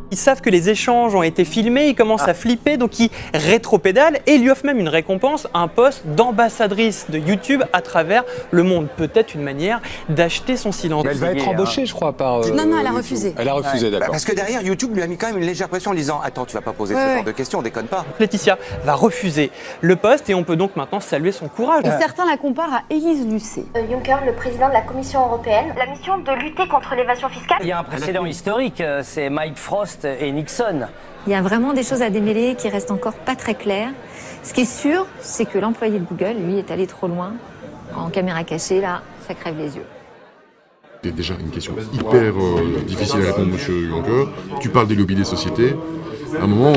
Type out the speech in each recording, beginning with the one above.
Ils savent que les échanges ont été filmés, ils commencent à flipper, donc ils rétropédalent et ils lui offrent même une récompense, un poste d'ambassadrice de YouTube à travers le monde. Peut-être une manière d'acheter son silence. Mais elle va être embauchée, je crois, par... Non, elle a refusé. Elle a refusé, d'accord. Parce que derrière, YouTube lui a mis quand même une légère pression en disant « Attends, tu vas pas poser ce genre de questions, déconne pas ». Laetitia va refuser le poste et on peut donc maintenant saluer son courage. Et certains la comparent à Élise Lucet. Juncker, le président de la Commission européenne, la mission de lutter contre l'évasion fiscale. Il y a un précédent historique, c'est Mike Frost et Nixon. Il y a vraiment des choses à démêler qui restent encore pas très claires. Ce qui est sûr, c'est que l'employé de Google, lui, est allé trop loin. En caméra cachée, là, ça crève les yeux. C'est déjà une question hyper difficile à répondre, monsieur Juncker. Tu parles des lobbies des sociétés. À un moment,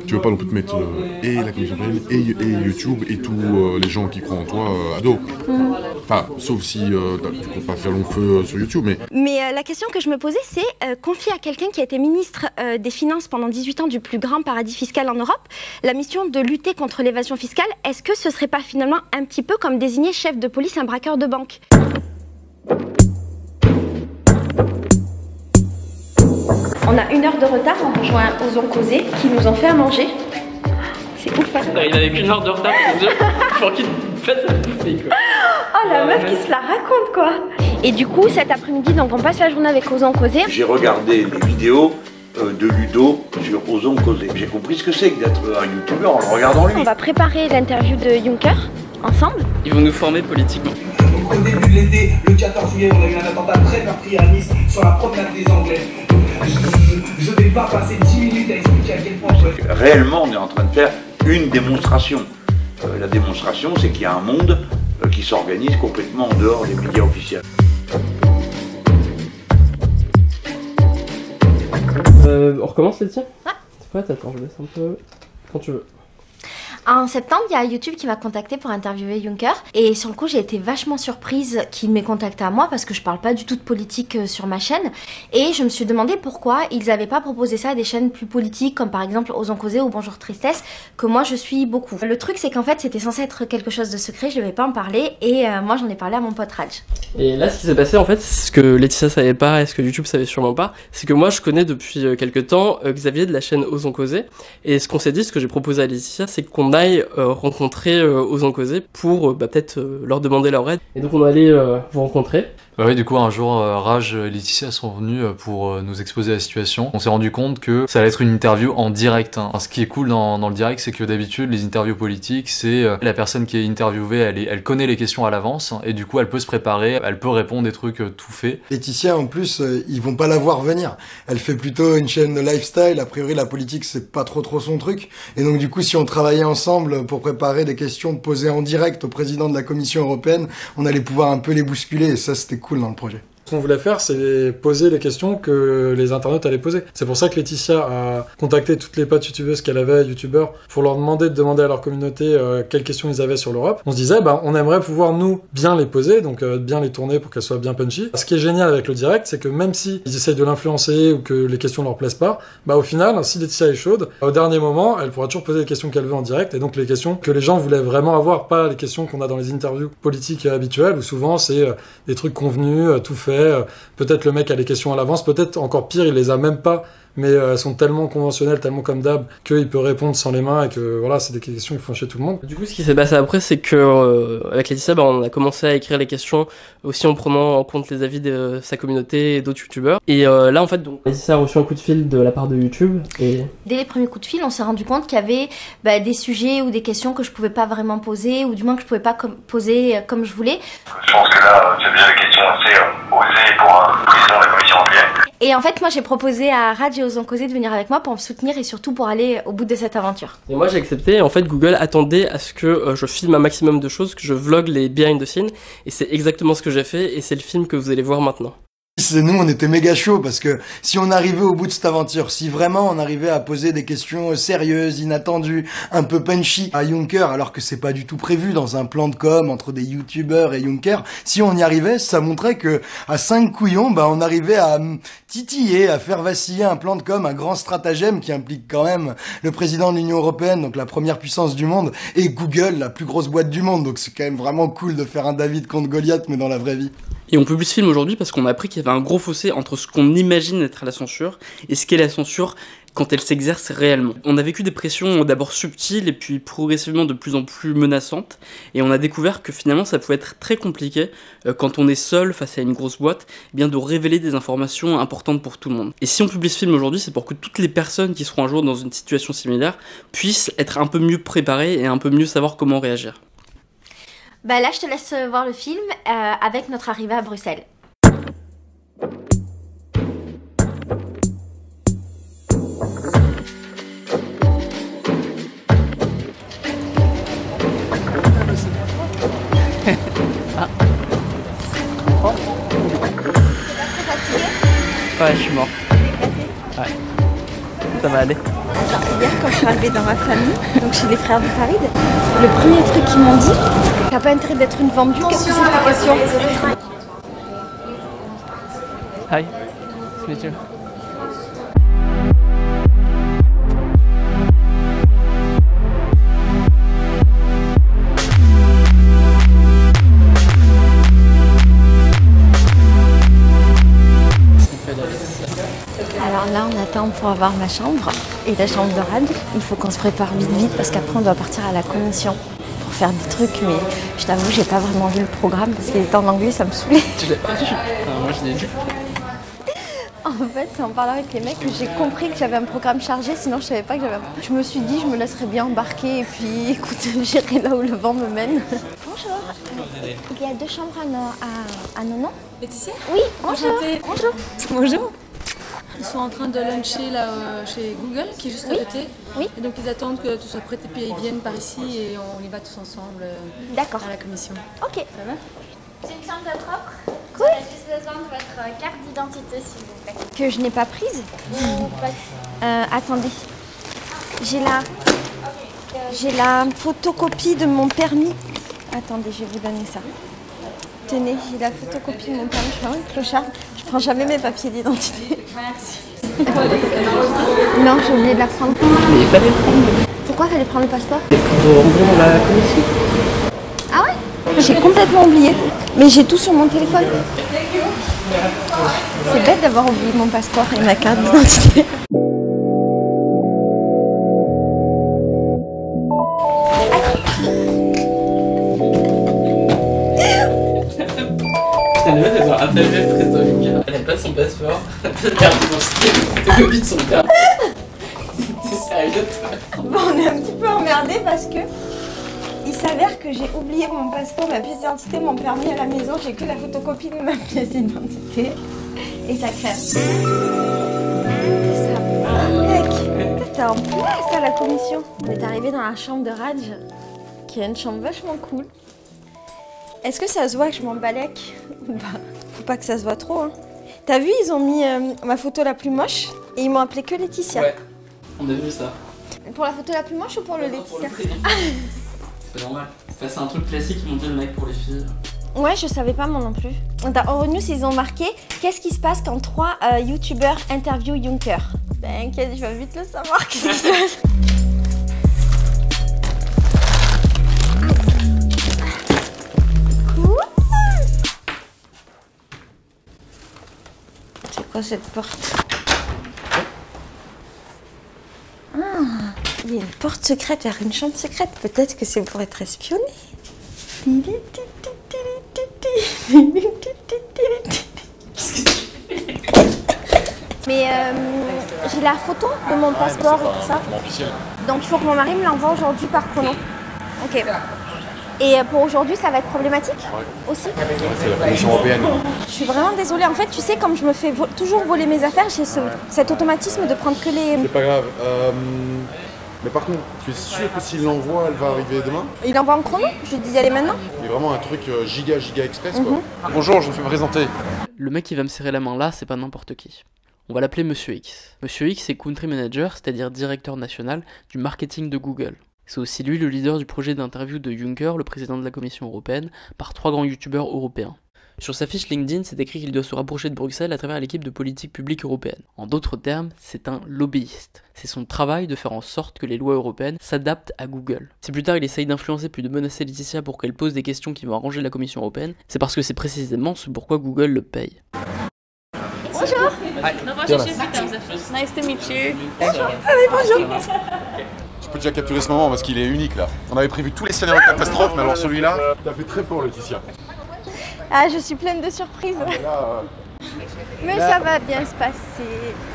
tu veux pas non plus te mettre et la Commission européenne et YouTube et tous les gens qui croient en toi à dos. Enfin, sauf si tu comptes pas faire long feu sur YouTube, Mais la question que je me posais, c'est confier à quelqu'un qui a été ministre des Finances pendant 18 ans du plus grand paradis fiscal en Europe, la mission de lutter contre l'évasion fiscale, est-ce que ce serait pas finalement un petit peu comme désigner chef de police un braqueur de banque? On a 1 heure de retard, on rejoint Osons Causer qui nous ont fait à manger. C'est ouf, hein. Il avait qu'une heure de retard pour qu'il fasse à bouffer, quoi. Oh la meuf qui se la raconte, quoi. Et du coup, cet après-midi, donc on passe la journée avec Osons Causer. J'ai regardé les vidéos de Ludo sur Osons Causer. J'ai compris ce que c'est que d'être un youtubeur en le regardant lui. On va préparer l'interview de Juncker ensemble. Ils vont nous former politiquement. Au début de l'été, le 14 juillet, on a eu un attentat très meurtrier à Nice sur la promenade des Anglais. Je vais pas passer 10 minutes à expliquer à quel point... Réellement, on est en train de faire une démonstration. La démonstration, c'est qu'il y a un monde qui s'organise complètement en dehors des médias officiels. On recommence, Laetitia? Ouais. C'est prête? Attends, je laisse un peu... Quand tu veux. En septembre, il y a YouTube qui m'a contacté pour interviewer Juncker. Et sur le coup, j'ai été vachement surprise qu'il m'ait contacté à moi parce que je parle pas du tout de politique sur ma chaîne. Et je me suis demandé pourquoi ils n'avaient pas proposé ça à des chaînes plus politiques comme par exemple Osons Causer ou Bonjour Tristesse, que moi je suis beaucoup. Le truc, c'est qu'en fait, c'était censé être quelque chose de secret, je devais pas en parler. Et moi, j'en ai parlé à mon pote Raj. Et là, ce qui s'est passé, en fait, ce que Laetitia savait pas et ce que YouTube savait sûrement pas, c'est que moi, je connais depuis quelques temps Xavier de la chaîne Osons Causer. Et ce qu'on s'est dit, ce que j'ai proposé à Laetitia, c'est qu'on aille rencontrer Osons Causer pour peut-être leur demander leur aide. Et donc on allait vous rencontrer. Bah oui, du coup, un jour, Raj et Laetitia sont venus pour nous exposer la situation. On s'est rendu compte que ça allait être une interview en direct. Hein. Ce qui est cool dans le direct, c'est que d'habitude, les interviews politiques, c'est la personne qui est interviewée, elle connaît les questions à l'avance, et du coup, elle peut se préparer, elle peut répondre des trucs tout faits. Laetitia, en plus, ils vont pas la voir venir. Elle fait plutôt une chaîne de lifestyle. A priori, la politique, c'est pas trop son truc. Et donc, du coup, si on travaillait ensemble pour préparer des questions posées en direct au président de la Commission européenne, on allait pouvoir un peu les bousculer, et ça, c'était cool dans le projet. Ce qu'on voulait faire, c'est poser les questions que les internautes allaient poser. C'est pour ça que Laetitia a contacté toutes les potes youtubeuses qu'elle avait, youtubeurs, pour leur demander à leur communauté quelles questions ils avaient sur l'Europe. On se disait, on aimerait pouvoir, nous, bien les poser, donc bien les tourner pour qu'elles soient bien punchy. Ce qui est génial avec le direct, c'est que même si ils essayent de l'influencer ou que les questions leur plaisent pas, au final, si Laetitia est chaude, au dernier moment, elle pourra toujours poser les questions qu'elle veut en direct, et donc les questions que les gens voulaient vraiment avoir, pas les questions qu'on a dans les interviews politiques habituelles, où souvent c'est des trucs convenus, tout fait. Peut-être le mec a des questions à l'avance, peut-être encore pire, il les a même pas, mais elles sont tellement conventionnelles, tellement comme d'hab, qu'il peut répondre sans les mains et que voilà, c'est des questions qui font chier tout le monde. Du coup, ce qui s'est passé après, c'est que avec Laetitia, on a commencé à écrire les questions aussi en prenant en compte les avis de sa communauté et d'autres youtubeurs. Et là, en fait, donc, Laetitia a reçu un coup de fil de la part de YouTube. Et dès les premiers coups de fil, on s'est rendu compte qu'il y avait des sujets ou des questions que je pouvais pas vraiment poser, ou du moins que je pouvais pas poser comme je voulais. Je pense que là, c'est déjà des questions assez osées pour un président de la Commission européenne. Et en fait, moi, j'ai proposé à Raj et Osons Causer de venir avec moi pour me soutenir et surtout pour aller au bout de cette aventure. Et moi, j'ai accepté. En fait, Google attendait à ce que je filme un maximum de choses, que je vlog les behind the scenes. Et c'est exactement ce que j'ai fait. Et c'est le film que vous allez voir maintenant. Nous, on était méga chaud parce que si on arrivait au bout de cette aventure, si vraiment on arrivait à poser des questions sérieuses, inattendues, un peu punchy à Juncker, alors que c'est pas du tout prévu dans un plan de com entre des youtubeurs et Juncker, si on y arrivait, ça montrait que à 5 couillons, on arrivait à titiller, à faire vaciller un plan de com, un grand stratagème qui implique quand même le président de l'Union européenne, donc la première puissance du monde, et Google, la plus grosse boîte du monde. Donc c'est quand même vraiment cool de faire un David contre Goliath, mais dans la vraie vie. Et on publie ce film aujourd'hui parce qu'on a appris qu'il y avait un gros fossé entre ce qu'on imagine être la censure et ce qu'est la censure quand elle s'exerce réellement. On a vécu des pressions d'abord subtiles et puis progressivement de plus en plus menaçantes, et on a découvert que finalement ça pouvait être très compliqué quand on est seul face à une grosse boîte, eh bien de révéler des informations importantes pour tout le monde. Et si on publie ce film aujourd'hui, c'est pour que toutes les personnes qui seront un jour dans une situation similaire puissent être un peu mieux préparées et un peu mieux savoir comment réagir. Bah là, je te laisse voir le film avec notre arrivée à Bruxelles. Ouais, je suis mort. Ouais. Ça va aller. Hier, quand je suis arrivée dans ma famille, donc chez les frères de Farid, le premier truc qu'ils m'ont dit, t'as pas intérêt d'être une vendue, qu'est-ce que c'est ta question? Hi. Nice to meet you. Alors là, on attend pour avoir ma chambre et la chambre de Rad. Il faut qu'on se prépare vite parce qu'après on doit partir à la commission pour faire des trucs. Mais je t'avoue, j'ai pas vraiment vu le programme parce qu'il était en anglais, ça me saoulait. Tu l'as pas vu? Moi je l'ai vu. En fait, c'est en parlant avec les mecs que j'ai compris que j'avais un programme chargé, sinon je savais pas que j'avais un programme. Je me suis dit, je me laisserais bien embarquer et puis écoute, j'irai là où le vent me mène. Bonjour. Il y a 2 chambres à Nonon. Laetitia? Oui, bonjour. Bonjour. Bonjour. Ils sont en train de luncher là chez Google, qui est juste à côté. Oui. Et donc ils attendent que tout soit prêt et puis ils viennent par ici et on y va tous ensemble à la commission. Ok. Ça va? J'ai une chambre de propre. Cool. J'ai juste besoin de votre carte d'identité, s'il vous plaît. Que je n'ai pas prise. Attendez. J'ai la photocopie de mon permis. Attendez, je vais vous donner ça. Tenez, j'ai la photocopie de mon permis. Je suis vraiment une clocharde. Je prends jamais mes papiers d'identité. Merci. Non, j'ai oublié de la prendre. Mais il fallait le prendre. Pourquoi fallait prendre le passeport? C'est pour ouvrir la commission. Ah ouais? J'ai complètement oublié. Mais j'ai tout sur mon téléphone. C'est bête d'avoir oublié mon passeport et ma carte d'identité. Elle va devoir appeler le président Juncker. Elle n'a pas son passeport, elle n'a pas de carte d'identité, elle a photocopie de son permis. C'est sérieux, toi? Bon, on est un petit peu emmerdés parce que il s'avère que j'ai oublié mon passeport, ma pièce d'identité, mon permis à la maison. J'ai que la photocopie de ma pièce d'identité. Et ça crève. Ça mec, t'es en place à la commission. On est arrivé dans la chambre de Raj, qui est une chambre vachement cool. Est-ce que ça se voit que je m'embalèque ou pas? Faut pas que ça se voit trop, hein. T'as vu, ils ont mis ma photo la plus moche et ils m'ont appelé que Laetitia. Ouais, on a vu ça. Pour la photo la plus moche ou pour le Laetitia? C'est normal. Enfin, c'est un truc classique, ils m'ont dit le mec pour les filles. Ouais, je savais pas moi non plus. Dans Euronews, ils ont marqué « Qu'est-ce qui se passe quand 3 youtubeurs interviewent Juncker ?» T'inquiète, je vais vite le savoir, qu'est-ce qui se passe. C'est quoi cette porte? Ah, il y a une porte secrète vers une chambre secrète. Peut-être que c'est pour être espionné. Mais j'ai la photo de mon passeport et tout ça. Donc il faut que mon mari me l'envoie aujourd'hui par chrono. Ok. Et pour aujourd'hui, ça va être problématique aussi? C'est la Commission européenne. Je suis vraiment désolée. En fait, tu sais, comme je me fais toujours voler mes affaires, j'ai cet automatisme de prendre que les... C'est pas grave. Mais par contre, tu es sûr que s'il l'envoie, elle va arriver demain? Il envoie en chrono? Je lui dis d'y aller maintenant? C'est vraiment un truc giga express quoi. Bonjour, je me suis présenté. Le mec qui va me serrer la main là, c'est pas n'importe qui. On va l'appeler Monsieur X. Monsieur X est Country Manager, c'est-à-dire directeur national du marketing de Google. C'est aussi lui le leader du projet d'interview de Juncker, le président de la Commission européenne, par 3 grands youtubeurs européens. Sur sa fiche LinkedIn, c'est écrit qu'il doit se rapprocher de Bruxelles à travers l'équipe de politique publique européenne. En d'autres termes, c'est un lobbyiste. C'est son travail de faire en sorte que les lois européennes s'adaptent à Google. Si plus tard il essaye d'influencer puis de menacer Laetitia pour qu'elle pose des questions qui vont arranger la Commission européenne, c'est parce que c'est précisément ce pourquoi Google le paye. Bonjour. Nice to meet you. Allez, bonjour. Je peux déjà capturer ce moment parce qu'il est unique là. On avait prévu tous les scénarios de catastrophe, mais alors celui-là, t'as fait très fort, Laetitia. Ah, je suis pleine de surprises. Mais ça va bien se passer.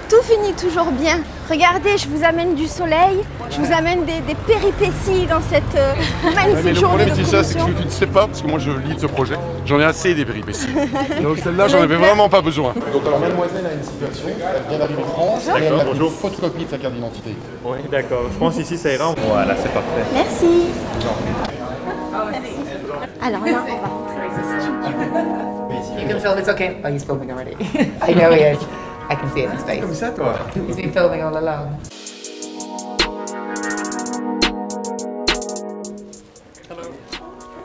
Tout finit toujours bien. Regardez, je vous amène du soleil, je vous amène des péripéties dans cette magnifique journée de Laetitia, c'est que tu ne sais pas, parce que moi je lis ce projet, j'en ai assez des péripéties. Donc celle-là, j'en avais vraiment pas besoin. Donc alors mademoiselle a une situation, elle vient d'arriver en France, elle a une photocopie de sa carte d'identité. Oui, d'accord. Je pense ici ça ira. Voilà, c'est parfait. Merci. Alors là, on va rentrer dans ce studio. You can film, it's okay. Oh, he's filming already. I know he is. I can see it in his face. Comme ça, toi. He's been filming all along.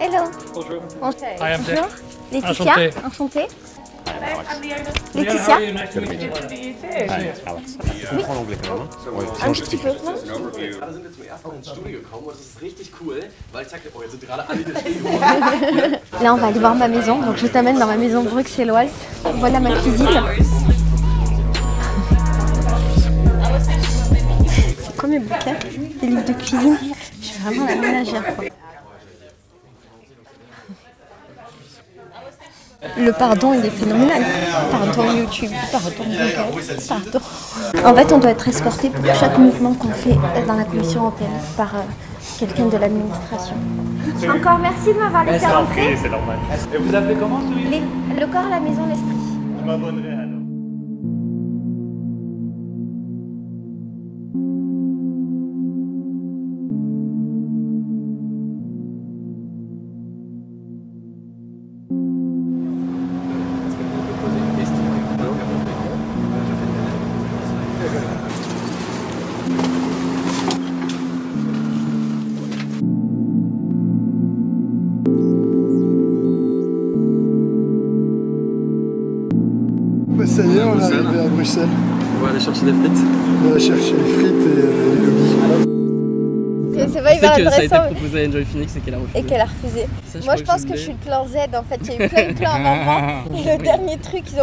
Hello. Bonjour. Bonjour. Laetitia. Enchantée. Laetitia. Tu comprends l'anglais quand même, hein? Ouais, Un petit peu. Là, on va aller voir ma maison. Donc, je t'amène dans ma maison bruxelloise. Voilà ma cuisine. C'est quoi mes bouquins? Des livres de cuisine. Je suis vraiment la ménagère, quoi. Le pardon, il est phénoménal. Pardon YouTube, pardon Google, pardon. En fait, on doit être escorté pour chaque mouvement qu'on fait dans la Commission européenne par quelqu'un de l'administration. Encore merci de m'avoir laissé rentrer. C'est normal. Et vous appelez comment celui-là? Le corps, la maison, l'esprit. Je m'abonnerai alors. Ça y est, on est arrivé à Bruxelles. On va aller chercher des frites. On va chercher les frites et le lobby. C'est vrai, il va que ça a été intéressant. proposé à Enjoy Phoenix et qu'elle a refusé. Et qu'elle a refusé. Ça, Moi, je crois pense que je je suis l'ai. le plan Z. En fait, il y a eu plein de plans à un moment. Et le dernier truc, ils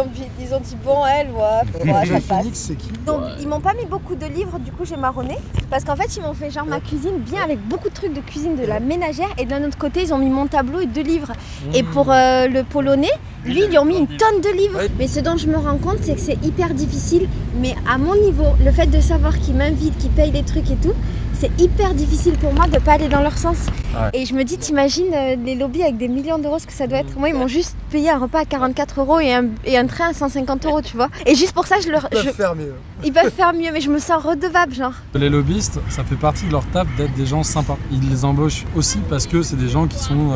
ont dit bon, elle, ouais, ça passe. C'est qui? Donc, ils m'ont pas mis beaucoup de livres, du coup, j'ai marronné. Parce qu'en fait, ils m'ont fait genre ma cuisine bien avec beaucoup de trucs de cuisine de la ménagère. Et d'un autre côté, ils ont mis mon tableau et 2 livres. Et pour le polonais, lui, ils lui ont mis une tonne de livres. Mais ce dont je me rends compte, c'est que c'est hyper difficile. Mais à mon niveau, le fait de savoir qu'ils m'invitent, qu'ils payent les trucs et tout, c'est hyper difficile pour moi de pas aller dans leur sens. Ouais. Et je me dis, t'imagines les lobbies avec des millions d'euros, ce que ça doit être. Moi, ils m'ont juste payé un repas à 44 € et un train à 150 €, tu vois. Et juste pour ça, Ils peuvent faire mieux. Ils peuvent faire mieux, mais je me sens redevable, genre. Les lobbyistes, ça fait partie de leur taf d'être des gens sympas. Ils les embauchent aussi parce que c'est des gens qui sont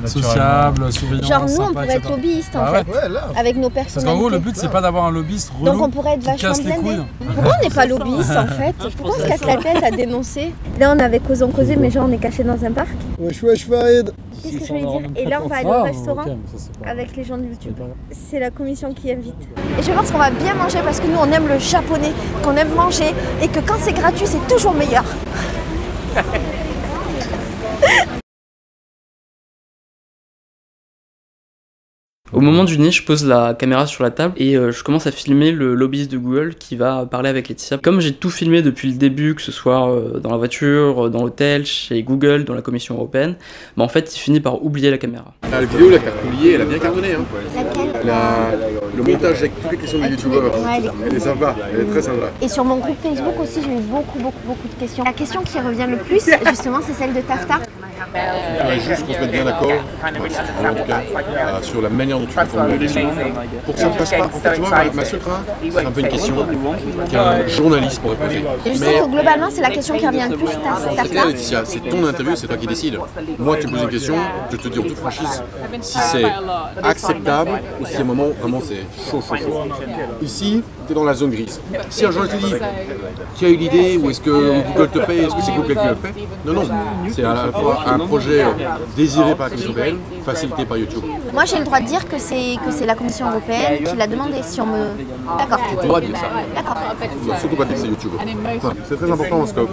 sociables, souriants, Genre, nous, on sympas, pourrait être etc. lobbyistes, en Ah fait. ouais. Avec nos Parce personnalités. qu'en gros, le but, c'est pas d'avoir un lobbyiste relou Donc on pourrait être qui vachement casse les blindés. couilles. Pourquoi on n'est pas lobbyiste en fait? Pourquoi on se casse la tête à dénoncer? Là on avait causé, mais genre on est caché dans un parc. Wesh, Farid. Qu'est-ce que je voulais dire? Et là on va aller au restaurant avec les gens de YouTube. C'est la commission qui invite. Et je pense qu'on va bien manger parce que nous on aime le japonais, qu'on aime manger et que quand c'est gratuit c'est toujours meilleur. Au moment du dîner, je pose la caméra sur la table et je commence à filmer le lobbyiste de Google qui va parler avec Laetitia. Comme j'ai tout filmé depuis le début, que ce soit dans la voiture, dans l'hôtel, chez Google, dans la Commission européenne, bah en fait il finit par oublier la caméra. La vidéo, la carte oubliée, elle a bien cartonné. Hein. Laquelle? Le montage avec toutes les questions des youtubeurs, elle est sympa, elle est très sympa. Et sur mon groupe Facebook aussi j'ai eu beaucoup de questions. La question qui revient le plus justement c'est celle de Tafta. Il faudrait juste qu'on se mette bien d'accord, en tout cas, sur la manière dont tu peux formuler la question. Pour que ça ne passe pas. En fait, tu vois, avec ma sucra, c'est un peu une question qu'un journaliste pourrait poser. Et je sens que globalement, c'est la question qui revient le plus, C'est clair, Laetitia, c'est ton interview, c'est toi qui décides. Moi, tu me poses une question, je te dis en toute franchise si c'est acceptable ou si à un moment, vraiment, c'est chaud. Ici, tu es dans la zone grise. Si un journaliste te dit, qui a eu l'idée, ou est-ce que Google te paye, est-ce que c'est Google qui le fait? Non, c'est à la fois un projet désiré par la Commission européenne, facilité par YouTube. Moi, j'ai le droit de dire que c'est la Commission européenne qui l'a demandé. Si on me... D'accord. Tu as le droit de dire ça. D'accord. Surtout pas dire que c'est YouTube. Enfin, c'est très important parce que on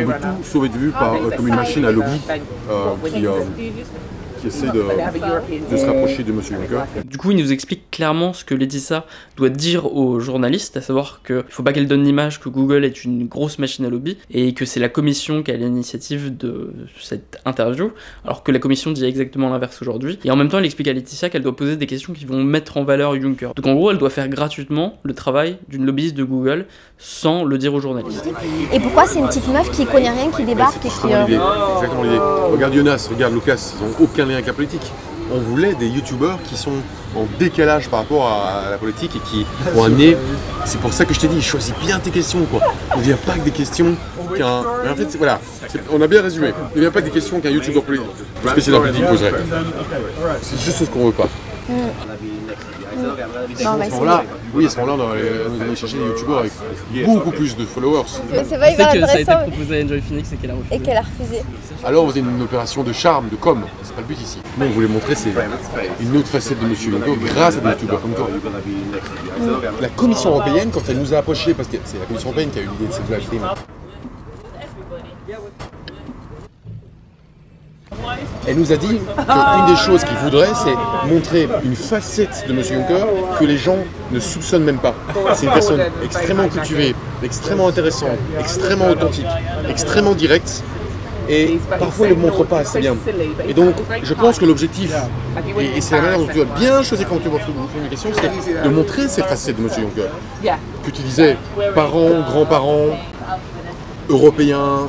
veut tout sauver de vue comme une machine à lobby qui essaie de se rapprocher de M. Juncker. Du coup, il nous explique clairement ce que Laetitia doit dire aux journalistes, à savoir qu'il ne faut pas qu'elle donne l'image que Google est une grosse machine à lobby et que c'est la commission qui a l'initiative de cette interview, alors que la commission dit exactement l'inverse aujourd'hui. Et en même temps, elle explique à Laetitia qu'elle doit poser des questions qui vont mettre en valeur Juncker. Donc en gros, elle doit faire gratuitement le travail d'une lobbyiste de Google sans le dire aux journalistes. Et pourquoi c'est une petite meuf qui connaît rien, qui débarque et qui... Exactement l'idée. Regarde Jonas, regarde Lucas, ils n'ont aucun lien avec la politique. On voulait des youtubeurs qui sont en décalage par rapport à la politique et qui ont un nez. C'est pour ça que je t'ai dit, choisis bien tes questions, quoi. Ne viens pas avec des questions qu'un... En fait, voilà, on a bien résumé. Ne viens pas avec des questions qu'un youtubeur spécial en politique poserait. C'est juste ce qu'on veut pas. À ce moment-là, oui, à ce moment-là, on allait chercher des youtubeurs avec beaucoup plus de followers. Mais c'est pas hyper que ça a été intéressant. proposé à Enjoy Phoenix et qu'elle a refusé. Et qu'elle a refusé. Alors on faisait une opération de charme, de com, c'est pas le but ici. Nous on voulait montrer c'est une autre facette de M. Juncker grâce à des youtubeurs comme toi. La Commission européenne, quand elle nous a approchés, parce que c'est la Commission européenne qui a eu l'idée de cette live stream, elle nous a dit qu'une des choses qu'il voudrait, c'est montrer une facette de M. Juncker que les gens ne soupçonnent même pas. C'est une personne extrêmement cultivée, extrêmement intéressante, extrêmement authentique, extrêmement directe, et parfois il ne le montre pas assez bien. Et donc, je pense que l'objectif, et c'est la manière dont tu dois bien choisir quand tu vas faire une communication, c'est de montrer cette facette de M. Juncker. Que tu disais, parents, grands-parents, européens,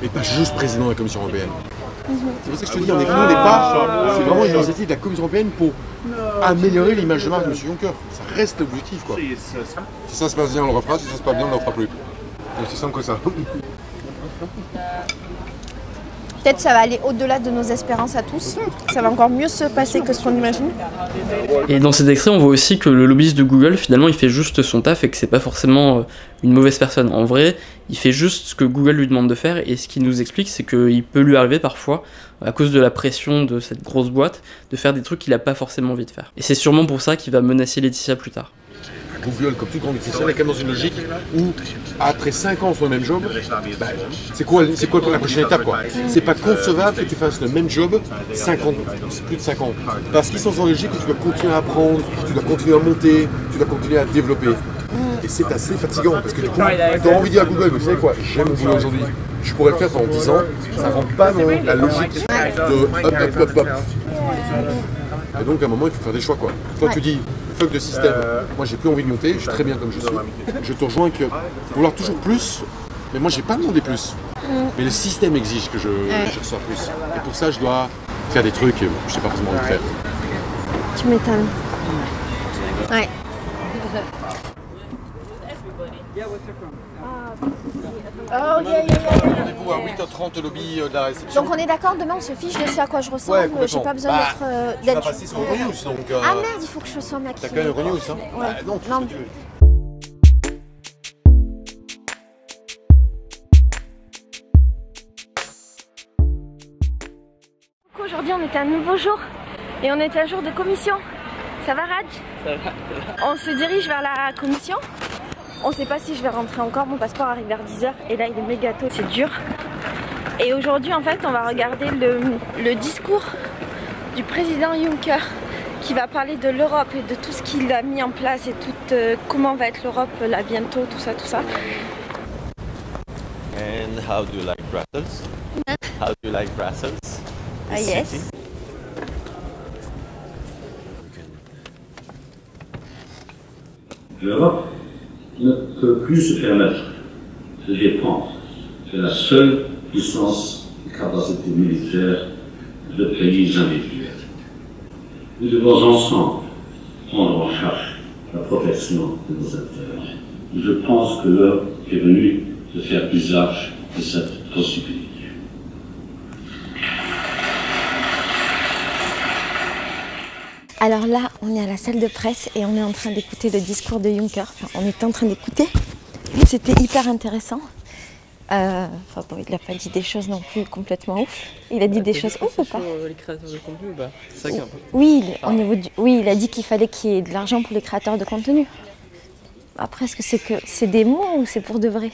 et pas juste président de la Commission européenne. C'est pour ça que je te dis, on n'est pas, c'est vraiment une initiative de la Commission européenne pour améliorer l'image de marque de M. Juncker. Ça reste l'objectif, quoi. Si ça se passe bien, on le refera, si ça se passe bien, on ne le refera plus. C'est aussi simple que ça. Peut-être ça va aller au-delà de nos espérances à tous. Ça va encore mieux se passer que ce qu'on imagine. Et dans cet extrait, on voit aussi que le lobbyiste de Google, finalement, il fait juste son taf et que c'est pas forcément une mauvaise personne. En vrai, il fait juste ce que Google lui demande de faire, et ce qu'il nous explique, c'est qu'il peut lui arriver parfois, à cause de la pression de cette grosse boîte, de faire des trucs qu'il a pas forcément envie de faire. Et c'est sûrement pour ça qu'il va menacer Laetitia plus tard. Google, comme toute grande institution, est quand même dans une logique où, après 5 ans sur le même job, bah, c'est quoi la prochaine étape, quoi? C'est pas concevable que tu fasses le même job 50, plus de 5 ans. Parce qu'ils sont dans une logique où tu dois continuer à apprendre, tu dois continuer à monter, tu dois continuer à développer. Et c'est assez fatigant, parce que du coup, tu as envie de dire à Google, vous savez quoi, j'aime mon boulot aujourd'hui, je pourrais le faire pendant 10 ans, ça rentre pas dans la logique de hop. Et donc à un moment il faut faire des choix, quoi. Toi tu dis fuck de système, moi j'ai plus envie de monter, je suis très bien comme je suis. Je te rejoins que vouloir toujours plus, mais moi j'ai pas demandé plus. Mais le système exige que je reçois plus. Et pour ça je dois faire des trucs que je n'ai pas forcément envie de faire. Tu m'étonnes. Ouais. Oh, Rendez-vous à 8h30 au lobby de la réception. Donc on est d'accord, demain on se fiche de ce à quoi je ressemble, j'ai pas besoin d'être... Tu vas passer sur Euronews donc... Ah merde, il faut que je sois maquillée. T'as quand même Euronews, hein? Ouais. Non, tu fais ce que tu veux. Aujourd'hui on est un nouveau jour et on est un jour de commission. Ça va Raj? Ça va. On se dirige vers la commission. On sait pas si je vais rentrer encore, mon passeport arrive vers 10h et là il est méga tôt, c'est dur. Et aujourd'hui en fait on va regarder le discours du président Juncker qui va parler de l'Europe et de tout ce qu'il a mis en place et tout, comment va être l'Europe là bientôt, tout ça. And how do you like Brussels? How do you like Brussels? Yes. L'Europe ne peut plus se permettre de dépendre de la seule puissance et capacité militaire de pays individuels. Nous devons ensemble prendre en charge la protection de nos intérêts. Je pense que l'heure est venue de faire usage de cette possibilité. Alors là, on est à la salle de presse et on est en train d'écouter le discours de Juncker. Enfin, on était en train d'écouter. C'était hyper intéressant. Enfin bon, il n'a pas dit des choses non plus complètement ouf. Il a dit des choses ouf ou pas? Les créateurs de contenu, bah, c'est ça qui est un peu... Oui, oui, il a dit qu'il fallait qu'il y ait de l'argent pour les créateurs de contenu. Après, est-ce que c'est des mots ou c'est pour de vrai?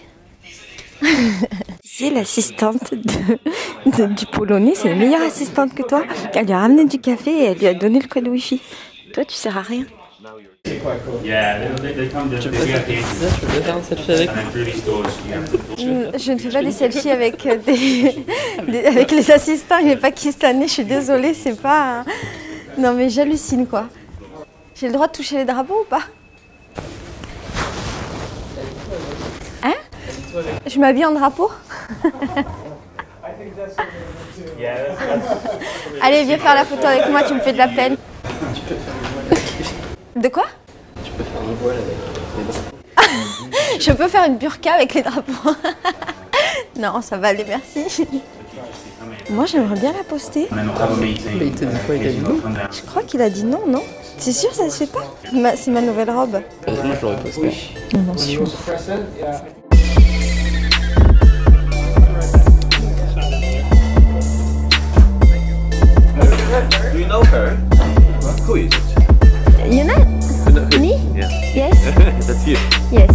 C'est l'assistante du Polonais, c'est la meilleure assistante que toi. Elle lui a ramené du café et elle lui a donné le code Wi-Fi. Toi, tu sers à rien. Tu peux faire un selfie avec moi? Je ne fais pas des selfies avec, avec les assistants, il est pakistanais, je suis désolée, c'est pas... Non mais j'hallucine quoi. J'ai le droit de toucher les drapeaux ou pas? Hein? Je m'habille en drapeau? Allez, viens faire la photo avec moi, tu me fais de la peine. De quoi? Tu peux faire un voile avec les drapeaux. Je peux faire une burqa avec les drapeaux. Non, ça va aller, merci. Moi, j'aimerais bien la poster. Mais il te dit quoi, il a dit non? Je crois qu'il a dit non, non? C'est sûr, ça se fait pas? C'est ma nouvelle robe. Moi, je l'aurais posté. Non, si je... Do you know her? Who is it? Yuna? Me? Yeah. Yes? That's you. Yes.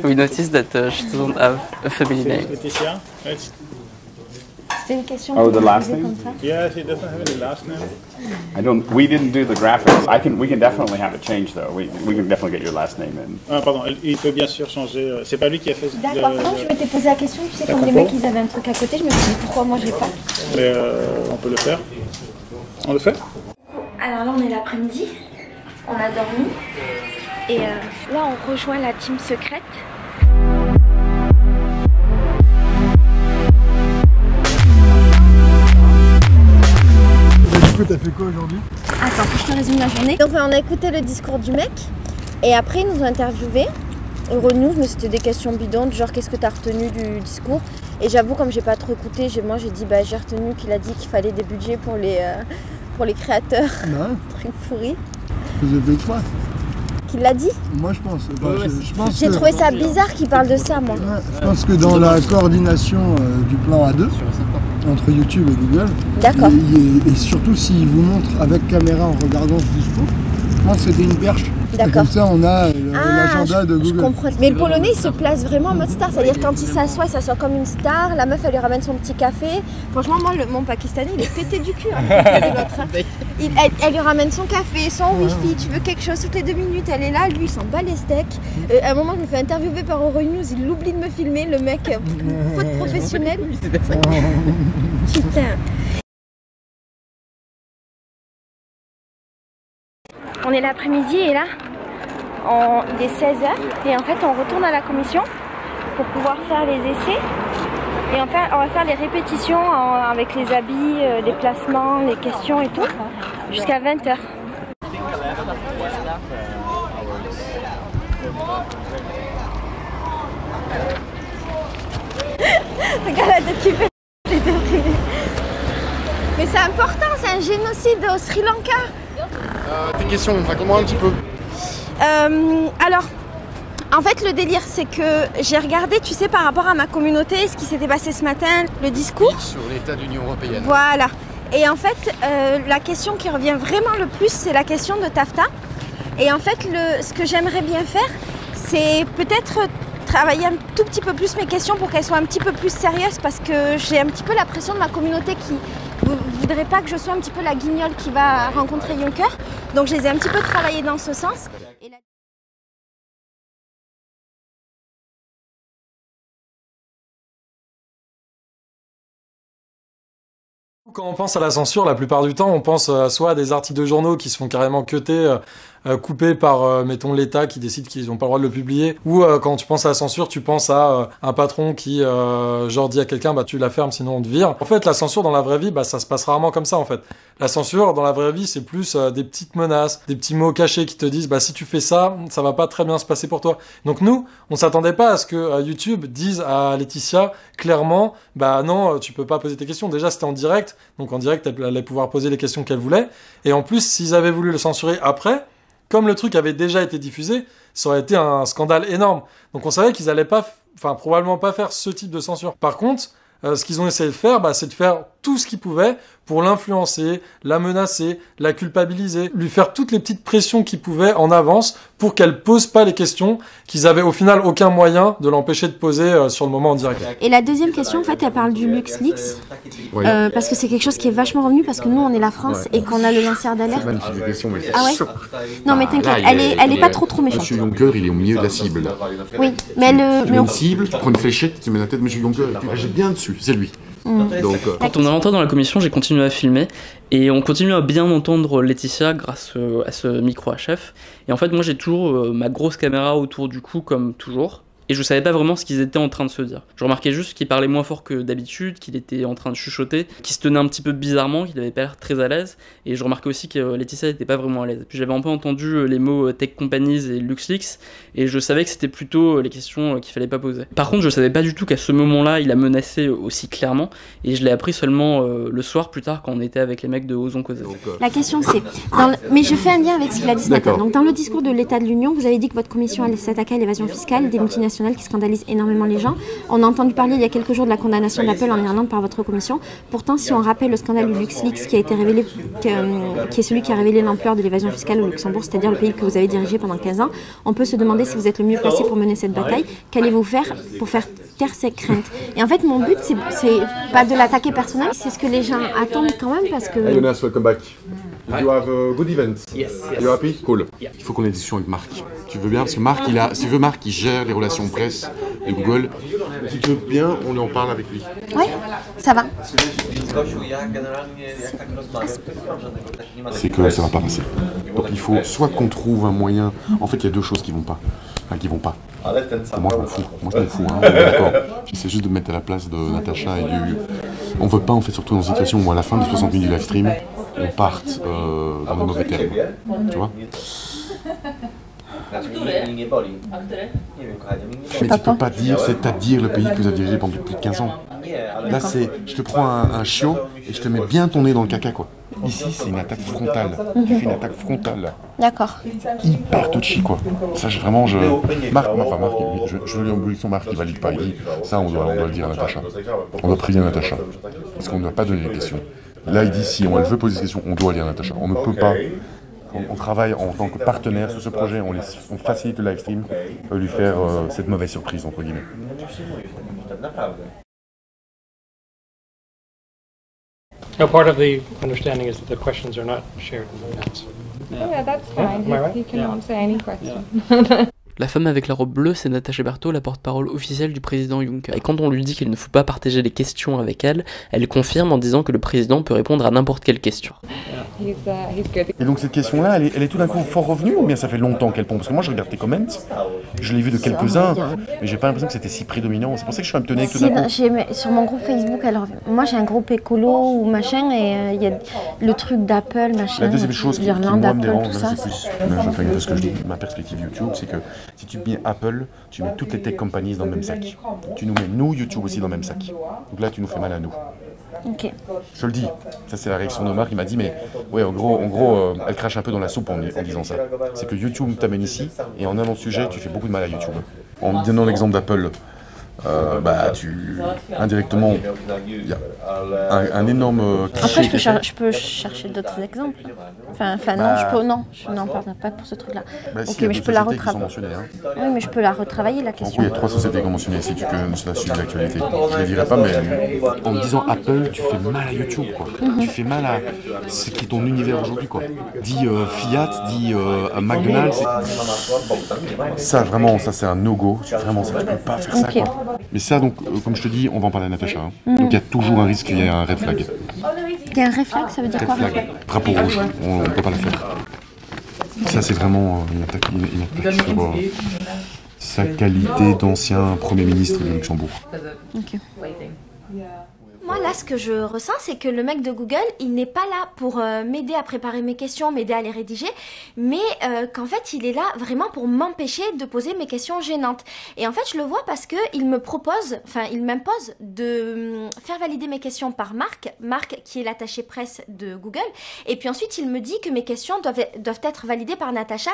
We noticed that she doesn't have a family name. Letitia? C'était une question Oh, que the vous last posez name? comme ça. Yeah, she doesn't have any last name. We didn't do the graphics. We can definitely have it changed though. We can definitely get your last name in. Ah, pardon, il peut bien sûr changer. C'est pas lui qui a fait. D'accord, non, je m'étais posé la question, tu sais, comme les mecs ils avaient un truc à côté, je me suis dit pourquoi moi j'ai pas. Mais on peut le faire. On le fait? Alors là on est l'après-midi, on a dormi et là on rejoint la team secrète. Du coup, t'as fait quoi aujourd'hui? Attends, je te résume la journée. Donc on a écouté le discours du mec et après ils nous ont interviewés. Euronews, mais c'était des questions bidons, du genre qu'est-ce que t'as retenu du discours. Et j'avoue, comme j'ai pas trop écouté, moi j'ai dit bah j'ai retenu qu'il a dit qu'il fallait des budgets pour les créateurs. Non. Truc pourri. Vous avez fait quoi? Qu'il l'a dit? Moi je pense. J'ai trouvé ça bizarre qu'il parle de ça, moi. Je pense que dans la coordination du plan A2 entre YouTube et Google, d'accord. Et surtout s'il vous montre avec caméra en regardant ce discours, je pense que c'était une perche. D'accord. Comme ça on a l'agenda de Google. Je comprends. Mais le Polonais il se place vraiment en mode star, c'est-à-dire quand il s'assoit comme une star, la meuf elle lui ramène son petit café. Franchement moi mon Pakistanais il est pété du cul hein, de l'autre. Elle lui ramène son café, son wifi, tu veux quelque chose toutes les 2 minutes, elle est là, lui il s'en bat les steaks. À un moment je me fais interviewer par Euronews, il oublie de me filmer, le mec faute professionnelle. Putain. On est l'après-midi et là, il est 16h et en fait on retourne à la commission pour pouvoir faire les essais. Et en fait on va faire les répétitions avec les habits, les placements, les questions et tout, jusqu'à 20h. Regarde la tête qu'il fait, j'ai déprimé. Mais c'est important, c'est un génocide au Sri Lanka. Tes questions, raconte-moi un petit peu. Alors, en fait, le délire, c'est que j'ai regardé, tu sais, par rapport à ma communauté, ce qui s'était passé ce matin, le discours. Sur l'état de l'Union européenne. Voilà. Et en fait, la question qui revient vraiment le plus, c'est la question de TAFTA. Et en fait, ce que j'aimerais bien faire, c'est peut-être travailler un tout petit peu plus mes questions pour qu'elles soient un petit peu plus sérieuses parce que j'ai un petit peu la pression de ma communauté qui voudrait pas que je sois un petit peu la guignole qui va rencontrer Juncker. Donc je les ai un petit peu travaillé dans ce sens. Quand on pense à la censure, la plupart du temps, on pense soit à des articles de journaux qui se font carrément cuter, coupés par, mettons, l'État qui décide qu'ils n'ont pas le droit de le publier, ou quand tu penses à la censure, tu penses à un patron qui, genre, dit à quelqu'un, bah tu la fermes, sinon on te vire. En fait, la censure dans la vraie vie, bah ça se passe rarement comme ça, en fait. La censure dans la vraie vie, c'est plus des petites menaces, des petits mots cachés qui te disent, bah si tu fais ça, ça va pas très bien se passer pour toi. Donc nous, on s'attendait pas à ce que YouTube dise à Laetitia clairement, bah non, tu peux pas poser tes questions. Déjà, c'était en direct. Donc en direct, elle allait pouvoir poser les questions qu'elle voulait. Et en plus, s'ils avaient voulu le censurer après, comme le truc avait déjà été diffusé, ça aurait été un scandale énorme. Donc on savait qu'ils allaient pas, probablement pas faire ce type de censure. Par contre, ce qu'ils ont essayé de faire, bah, c'est de faire tout ce qu'ils pouvaient pour l'influencer, la menacer, la culpabiliser, lui faire toutes les petites pressions qu'ils pouvaient en avance pour qu'elle pose pas les questions qu'ils avaient au final aucun moyen de l'empêcher de poser sur le moment en direct. Et la deuxième question, en fait, elle parle du LuxLeaks, parce que c'est quelque chose qui est vachement revenu, parce que nous, on est la France et qu'on a le lanceur d'alerte. C'est magnifique la question, mais Ah ouais? Non, mais t'inquiète, elle est pas trop méchante. Monsieur Juncker, il est au milieu de la cible. Oui, mais Tu mets une cible, tu prends une fléchette, tu mets la tête de Monsieur Juncker, et tu agis bien dessus, c'est lui. Donc, quand on est rentré dans la commission, j'ai continué à filmer et on continue à bien entendre Laetitia grâce à ce micro HF. Et en fait, moi j'ai toujours ma grosse caméra autour du cou comme toujours. Et je savais pas vraiment ce qu'ils étaient en train de se dire. Je remarquais juste qu'il parlait moins fort que d'habitude, qu'il était en train de chuchoter, qu'il se tenait un petit peu bizarrement, qu'il avait pas l'air très à l'aise. Et je remarquais aussi que Laetitia n'était pas vraiment à l'aise. Puis j'avais un peu entendu les mots tech companies et LuxLeaks, et je savais que c'était plutôt les questions qu'il fallait pas poser. Par contre, je savais pas du tout qu'à ce moment-là, il a menacé aussi clairement, et je l'ai appris seulement le soir plus tard quand on était avec les mecs de Osons Causer. La question c'est, mais je fais un lien avec ce qu'il a dit ce matin. Donc dans le discours de l'État de l'Union, vous avez dit que votre commission allait s'attaquer à l'évasion fiscale des multinationales qui scandalisent énormément les gens. On a entendu parler il y a quelques jours de la condamnation d'Apple en Irlande par votre commission. Pourtant, si on rappelle le scandale du LuxLeaks qui a été révélé, qui est celui qui a révélé l'ampleur de l'évasion fiscale au Luxembourg, c'est-à-dire le pays que vous avez dirigé pendant 15 ans, on peut se demander si vous êtes le mieux placé pour mener cette bataille. Qu'allez-vous faire pour faire taire ces craintes? Et en fait, mon but, c'est pas de l'attaquer personnel, c'est ce que les gens attendent quand même parce que... Hey Jonas, welcome back. You have a good event. Yes. You happy? Cool. Yeah. Il faut qu'on ait des discussions avec Marc. Tu veux bien? Parce que Marc, si tu veux, Marc, il gère les relations presse de Google. Si tu veux bien, on en parle avec lui. Oui, ça va. C'est que ça va pas passer. Donc il faut soit qu'on trouve un moyen... En fait, il y a deux choses qui vont pas. Enfin, qui vont pas. Moi, je m'en fous. Moi, je m'en fous. Hein. D'accord. J'essaie juste de me mettre à la place de Natacha et du... On veut pas, en fait, surtout dans une situation où à la fin des 60 minutes du live stream, on parte dans de mauvais termes. Tu vois? Mais tu peux pas dire, c'est-à-dire le pays que vous avez dirigé pendant plus de 15 ans. Là, c'est, je te prends un chiot et je te mets bien ton nez dans le caca, quoi. Ici, c'est une attaque frontale. Tu fais une attaque frontale. D'accord. Hyper touchy, quoi. Ça, Marc, je veux lui son Marc, il valide pas. Il dit, ça, on doit le dire à Natacha. On doit prévenir Natacha. Parce qu'on ne doit pas donner les questions. Là, il dit, si elle veut poser des questions, on doit lire Natacha. On ne peut pas. On travaille en tant que partenaire sur ce projet, on facilite le live stream, lui faire cette mauvaise surprise, entre guillemets. No, part of the understanding is that the questions are not shared in the minutes. Yeah, that's fine. You can answer any question. La femme avec la robe bleue, c'est Natacha Berthaud, la porte-parole officielle du président Juncker. Et quand on lui dit qu'il ne faut pas partager les questions avec elle, elle confirme en disant que le président peut répondre à n'importe quelle question. Et donc cette question-là, elle est tout d'un coup fort revenue ou bien ça fait longtemps qu'elle pond? Parce que moi je regarde tes comments, je l'ai vu de quelques-uns, mais j'ai pas l'impression que c'était si prédominant. C'est pour ça que je suis un peu étonné que tout d'un coup... Sur mon groupe Facebook, alors moi j'ai un groupe écolo ou machin et il y a le truc d'Apple, machin. La deuxième chose qui moi me dérange, c'est plus, je fais parce que ma perspective YouTube, c'est que si tu mets Apple, tu mets toutes les tech companies dans le même sac. Tu nous mets nous, YouTube aussi dans le même sac. Donc là tu nous fais mal à nous. Ok. Je te le dis, ça c'est la réaction de Marc, il m'a dit mais ouais en gros elle crache un peu dans la soupe en disant ça. C'est que YouTube t'amène ici et en allant sujet tu fais beaucoup de mal à YouTube. En donnant l'exemple d'Apple, indirectement, il y a un énorme cliché. Après, je peux chercher d'autres exemples. Non, pardon, pas pour ce truc-là. Ok, mais je peux la retravailler. Oui, mais je peux la retravailler, la question. Oui, il y a 3 sociétés qui ont mentionné, si tu peux cela suivre l'actualité. Je ne les dirai pas, mais en disant Apple, tu fais mal à YouTube, quoi. Tu fais mal à ce qui est ton univers aujourd'hui, quoi. Dis Fiat, dis McDonald's. Ça, vraiment, ça c'est un no-go. Vraiment, ça, tu peux pas faire ça, quoi. Mais ça, donc, comme je te dis, on va en parler à Natacha. Hein. Donc il y a toujours un risque qu'il y ait un red flag. Il y a un red flag, ça veut dire red quoi? Flag. Drapeau rouge, on ne peut pas la faire. Ça, c'est vraiment une attaque sur sa qualité d'ancien Premier ministre du Luxembourg. Ok. Moi là ce que je ressens c'est que le mec de Google il n'est pas là pour m'aider à préparer mes questions, m'aider à les rédiger, mais qu'en fait il est là vraiment pour m'empêcher de poser mes questions gênantes. Et en fait je le vois parce que il m'impose de faire valider mes questions par Marc qui est l'attaché presse de Google, et puis ensuite il me dit que mes questions doivent être validées par Natacha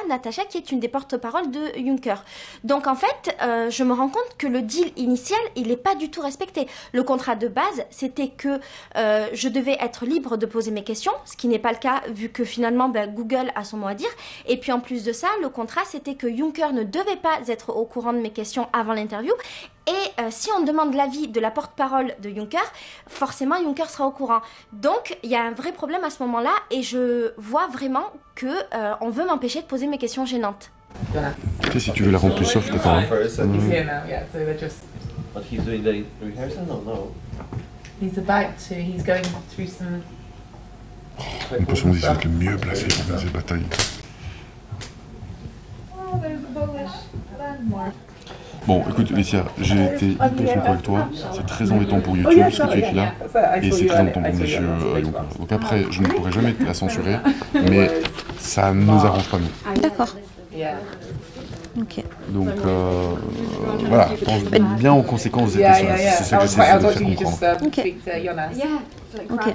qui est une des porte-paroles de Juncker. Donc en fait je me rends compte que le deal initial il n'est pas du tout respecté. Le contrat de base c'était que je devais être libre de poser mes questions, ce qui n'est pas le cas vu que finalement Google a son mot à dire. Et puis en plus de ça, le contrat c'était que Juncker ne devait pas être au courant de mes questions avant l'interview. Et si on demande l'avis de la porte-parole de Juncker, forcément Juncker sera au courant. Donc il y a un vrai problème à ce moment-là et je vois vraiment que on veut m'empêcher de poser mes questions gênantes. Tu sais, si tu veux la rendre plus soft, attends. Hein. He's here now, yeah, so we're just... But he's doing the rehearsal? No. He's about to, he's going through some... On peut se demander si c'est le mieux placé pour faire cette bataille. Oh, there's a Polish landmark. Bon, écoute, Laetitia, j'ai été hyper franc avec toi. C'est très embêtant pour YouTube ce que tu écris là. Et c'est très embêtant pour monsieur Juncker. Donc après, je ne pourrai jamais la censurer, mais ça ne nous arrange pas nous. D'accord. Ok. Donc voilà, pense bien aux conséquences de cette question. C'est ça que j'essaie de faire comprendre. Ok. Ok.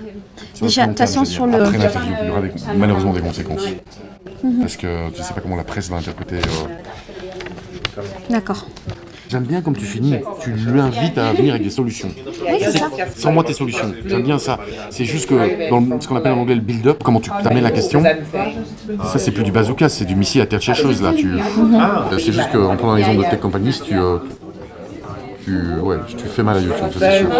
Déjà, de toute façon, sur le... Après l'interview, il y aura malheureusement des conséquences. Parce que tu ne sais pas comment la presse va interpréter. D'accord. J'aime bien comme tu finis, tu l'invites à venir avec des solutions. Oui, c'est ça. Sans moi tes solutions, j'aime bien ça. C'est juste que dans ce qu'on appelle en anglais le build-up, comment tu t'amènes la question, ça c'est plus du bazooka, c'est du missile à terre chercheuse là. C'est juste qu'en prenant l'exemple de Tech Companies, tu fais mal à YouTube, ça c'est sûr.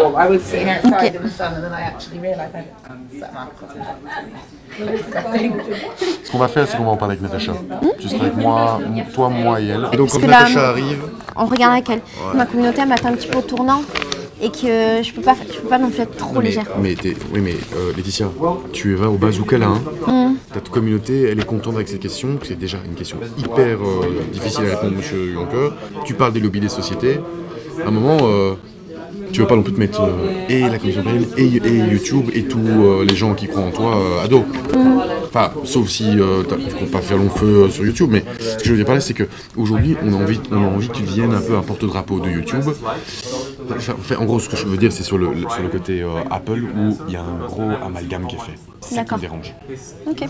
Ce qu'on va faire, c'est qu'on va en parler avec Natacha. Tu seras avec moi, toi, moi et elle. Et donc, quand Natacha arrive... On regarde avec elle. Ma communauté, elle m'attend un petit peu au tournant et que je peux pas non plus être trop légère. Mais Laetitia, tu vas au bazooka là. Ta communauté, elle est contente avec cette question. C'est déjà une question hyper difficile à répondre, monsieur Juncker. Tu parles des lobbies des sociétés. À un moment... tu vas pas non plus te mettre et la Commission européenne et YouTube et tous les gens qui croient en toi à dos. Enfin, sauf si tu ne comptes pas faire long feu sur YouTube, mais ce que je veux dire par là, c'est qu'aujourd'hui, on a envie que tu deviennes un peu un porte-drapeau de YouTube. Enfin, en gros, ce que je veux dire, c'est sur le côté Apple, où il y a un gros amalgame qui est fait. C'est ça qui me dérange. Ok.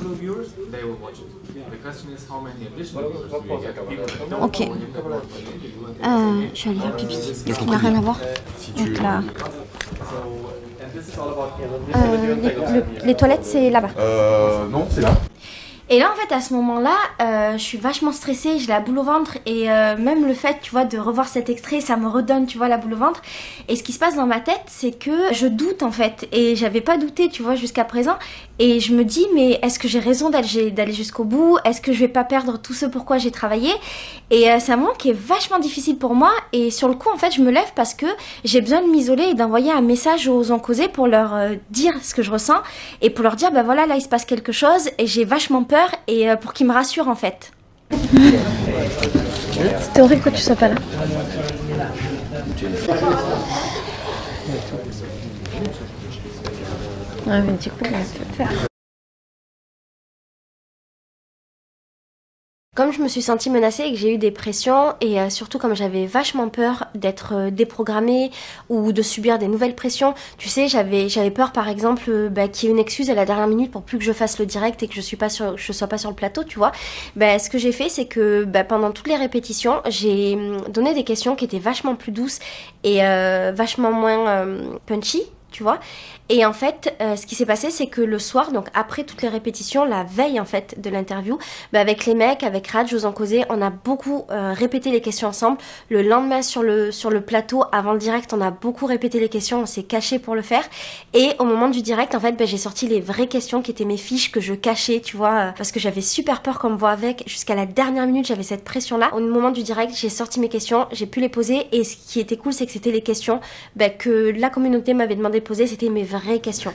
Ok. Je vais aller faire pipi. Est-ce qu'il n'a rien à voir avec la... les toilettes, c'est là-bas. Non, c'est là. Et là, en fait, à ce moment-là, je suis vachement stressée, j'ai la boule au ventre et même le fait, tu vois, de revoir cet extrait, ça me redonne, tu vois, la boule au ventre. Et ce qui se passe dans ma tête, c'est que je doute, en fait. Et j'avais pas douté, tu vois, jusqu'à présent. Et je me dis, mais est-ce que j'ai raison d'aller jusqu'au bout? Est-ce que je vais pas perdre tout ce pourquoi j'ai travaillé? Et c'est un moment qui est vachement difficile pour moi. Et sur le coup, en fait, je me lève parce que j'ai besoin de m'isoler et d'envoyer un message aux Oncausés pour leur dire ce que je ressens. Et pour leur dire, bah voilà, là, il se passe quelque chose et j'ai vachement peur. Et pour qu'ils me rassurent en fait. C'était horrible que tu sois pas là. Ouais, mais du coup, on peut le faire. Comme je me suis sentie menacée et que j'ai eu des pressions, et surtout comme j'avais vachement peur d'être déprogrammée ou de subir des nouvelles pressions, tu sais, j'avais peur par exemple qu'il y ait une excuse à la dernière minute pour plus que je fasse le direct et que je sois pas sur le plateau, tu vois. Ce que j'ai fait, c'est que pendant toutes les répétitions, j'ai donné des questions qui étaient vachement plus douces et vachement moins punchy, tu vois. Et en fait, ce qui s'est passé, c'est que le soir, donc après toutes les répétitions, la veille en fait de l'interview, avec les mecs, avec Rad, je vous en causais, on a beaucoup répété les questions ensemble. Le lendemain sur le plateau, avant le direct, on a beaucoup répété les questions, on s'est caché pour le faire. Et au moment du direct, en fait, j'ai sorti les vraies questions qui étaient mes fiches que je cachais, tu vois, parce que j'avais super peur qu'on me voit avec. Jusqu'à la dernière minute, j'avais cette pression-là. Au moment du direct, j'ai sorti mes questions, j'ai pu les poser. Et ce qui était cool, c'est que c'était les questions que la communauté m'avait demandé de poser, c'était mes vraies questions.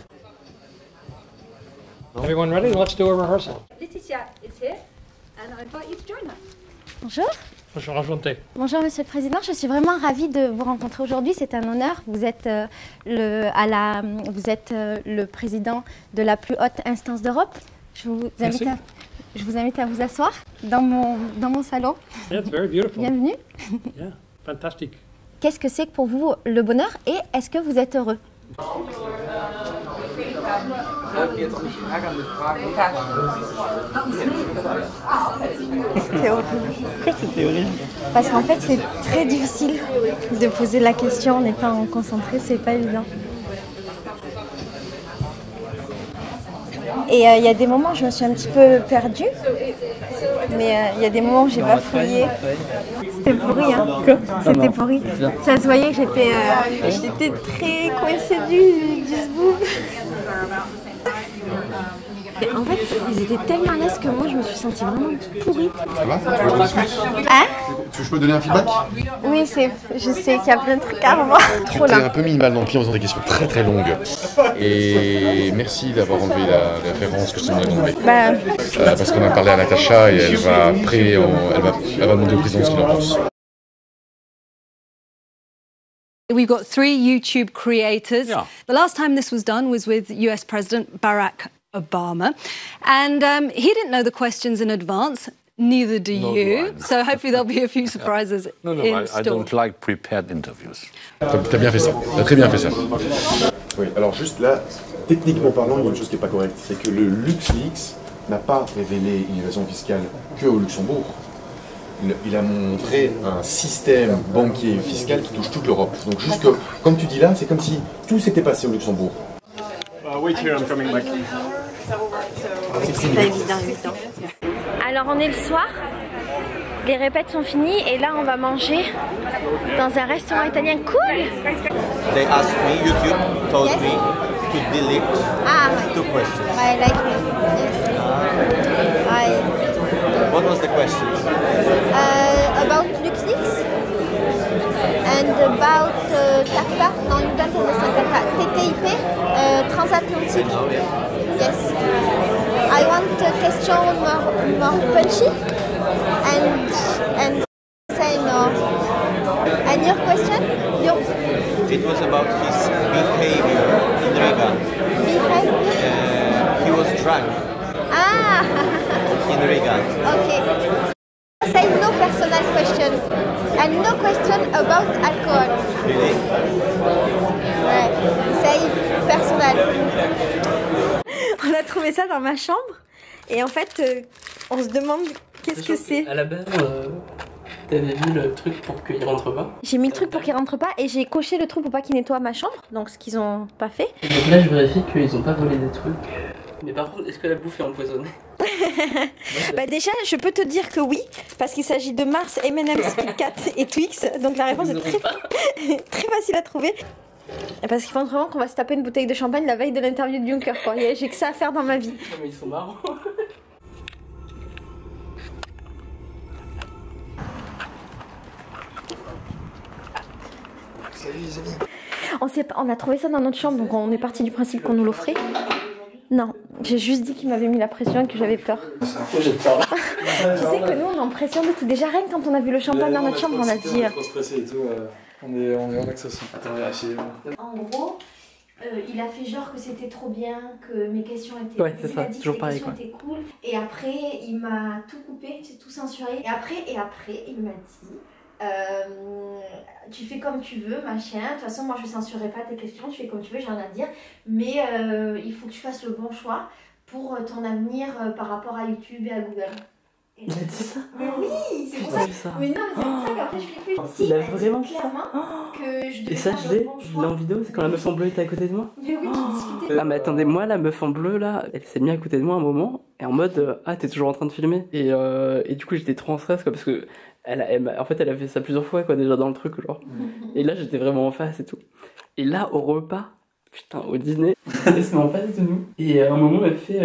Everyone ready? Let's do a rehearsal. Laetitia is here and I invite you to join her. Bonjour. Bonjour, enchanté. Bonjour Monsieur le Président, je suis vraiment ravie de vous rencontrer aujourd'hui, c'est un honneur. Vous êtes, le président de la plus haute instance d'Europe. Je vous invite à vous asseoir dans mon salon. Yeah, it's very beautiful. Bienvenue. Yeah, fantastique. Qu'est-ce que c'est pour vous le bonheur et est-ce que vous êtes heureux? C'était horrible. Parce qu'en fait, c'est très difficile de poser la question en étant concentré, c'est pas évident. Et il y a des moments où je me suis un petit peu perdue. Mais il y a des moments où j'ai bafouillé. C'était pourri, hein. C'était pourri. Ça se voyait que j'étais très coincée du zboob. Et en fait, ils étaient tellement à l'aise que moi, je me suis sentie vraiment pourrie. Ça va? Tu veux qu'on discute? Hein? Je peux donner un feedback? Oui, je sais qu'il y a plein de trucs à revoir. Tu t'es un peu mis une balle dans le pied en faisant des questions très très longues. Et merci d'avoir enlevé la référence que je t'ai demandé. Parce qu'on a parlé à Natacha et elle va demander au président ce qu'il en pense. We've got 3 YouTube creators. Yeah. The last time this was done was with US President Barack Obama. And he didn't know the questions in advance. Neither do you. So hopefully there'll be a few surprises in store. I don't like prepared interviews. T'as bien fait ça. T'as très bien fait ça. Oui, alors juste là, techniquement parlant, il y a une chose qui n'est pas correcte. C'est que le LuxLeaks n'a pas révélé une évasion fiscale qu'au Luxembourg. Il a montré un système banquier et fiscal qui touche toute l'Europe. Donc juste comme tu dis là, c'est comme si tout s'était passé au Luxembourg. Wait here, I'm coming back. C'est pas évident, 8 ans. Alors on est le soir, les répètes sont finies et là on va manger dans un restaurant italien cool. They asked me, YouTube told me to delete 2 questions. I like it. Yes. What was the questions? About LuxLeaks and about TAFTA. No, you don't understand TAFTA. TTIP, transatlantic. Yes. I want a question more punchy and say no. And your question? It was about his behavior in Riga. Behavior? He was drunk. In Riga. Okay. Say no personal question and no question about alcohol. Really? Ouais. Say personal. On a trouvé ça dans ma chambre et en fait on se demande qu'est-ce que c'est. À la base, t'avais mis le truc pour qu'il rentre pas. J'ai mis le truc pour qu'il rentre pas et j'ai coché le truc pour pas qu'il nettoie ma chambre, donc ce qu'ils ont pas fait. Et donc là je vérifie qu'ils ont pas volé des trucs. Mais par contre, est-ce que la bouffe est empoisonnée? Bah déjà, je peux te dire que oui, parce qu'il s'agit de Mars, M&M's, Kit Kat et Twix, donc la réponse est très facile à trouver. Parce qu'ils pensent vraiment qu'on va se taper une bouteille de champagne la veille de l'interview de Juncker, quoi. J'ai que ça à faire dans ma vie. Mais ils sont marrants. Salut les amis. On a trouvé ça dans notre chambre, donc on est parti du principe qu'on nous l'offrait. Non, j'ai juste dit qu'il m'avait mis la pression et que j'avais peur. J'ai peur. Tu sais que nous on est en pression de tout. Déjà rien que quand on a vu le champagne dans notre chambre, on a dit... Trop stressé et tout, on est en accession. Attends, En gros, il a fait genre que c'était trop bien, que mes questions étaient... Ouais, c'est ça, toujours pareil quoi. Étaient cool. Et après, il m'a tout coupé, j'ai tout censuré. Et après, il m'a dit... tu fais comme tu veux, machin. De toute façon, moi je censurerai pas tes questions, tu fais comme tu veux, j'ai rien à dire. Mais il faut que tu fasses le bon choix pour ton avenir par rapport à YouTube et à Google. Et il a dit ça? Mais oui, c'est pour ça. Mais non, mais c'est pour ça qu'après je fais plus. Si, il a vraiment clairement que je devais et ça, faire je le bon choix. l'ai en vidéo, c'est quand la meuf en bleu était à côté de moi. Mais oui, tu discutais. Ah, mais attendez, moi, la meuf en bleu là, elle s'est mise à côté de moi un moment, et en mode ah, t'es toujours en train de filmer. Et du coup, j'étais trop en stress quoi, parce que. En fait, elle a fait ça plusieurs fois, quoi, déjà dans le truc, genre. Et là, j'étais vraiment en face et tout. Et là, au repas, putain, au dîner, elle se met en face de nous. Et à un moment, elle fait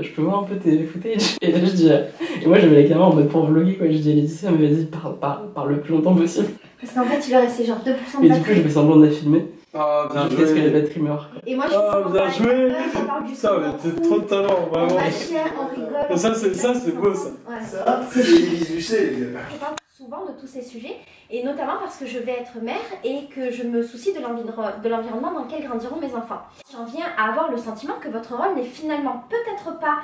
je peux voir un peu tes footage. Et là, je dis et moi, j'avais la caméra en mode pour vlogger, quoi. Je dis à Laetitia, mais vas-y, parle le plus longtemps possible. Parce qu'en fait, il va rester genre 2% de batterie. Et du coup, je fais semblant de la filmer. Ah, bien joué. Qu'est-ce qu'elle est batterie meurt. Et moi, je fais semblant bien joué. on parle du Ça, mais t'es trop de talent, vraiment. on rigole. Ça, c'est beau, ça. Ouais. Ça, c'est les gars. Je parle souvent de tous ces sujets, et notamment parce que je vais être mère et que je me soucie de l'environnement dans lequel grandiront mes enfants. J'en viens à avoir le sentiment que votre rôle n'est finalement peut-être pas...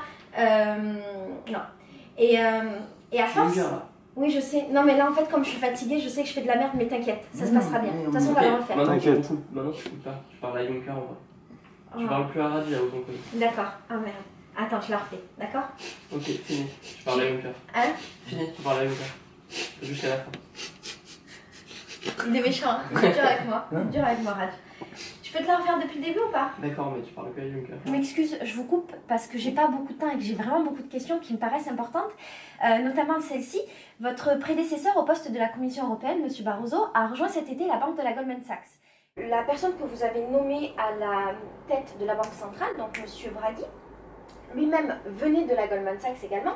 non. Et à force... Oui, je sais. Non, mais là, en fait, comme je suis fatiguée, je sais que je fais de la merde, mais t'inquiète, ça se passera bien. De toute façon, on va le refaire. T'inquiète. Maintenant, je fais pas. Je parle à Juncker, en vrai. Je parle plus arabe, là, au ton côté. D'accord. Ah, merde. Attends, je la refais, d'accord? Ok, fini. Je parle à Juncker. Hein? Fini, je parle à Juncker. Jusqu'à la fin. Il est méchant, hein. Dur avec moi. Dur avec moi, Raj. Je peux te la refaire depuis le début ou pas? D'accord, mais tu parles que à Juncker. Je m'excuse, je vous coupe parce que j'ai pas beaucoup de temps et que j'ai vraiment beaucoup de questions qui me paraissent importantes, notamment celle-ci. Votre prédécesseur au poste de la Commission européenne, M. Barroso, a rejoint cet été la banque de la Goldman Sachs. La personne que vous avez nommée à la tête de la banque centrale, donc M. Draghi, lui-même venait de la Goldman Sachs également.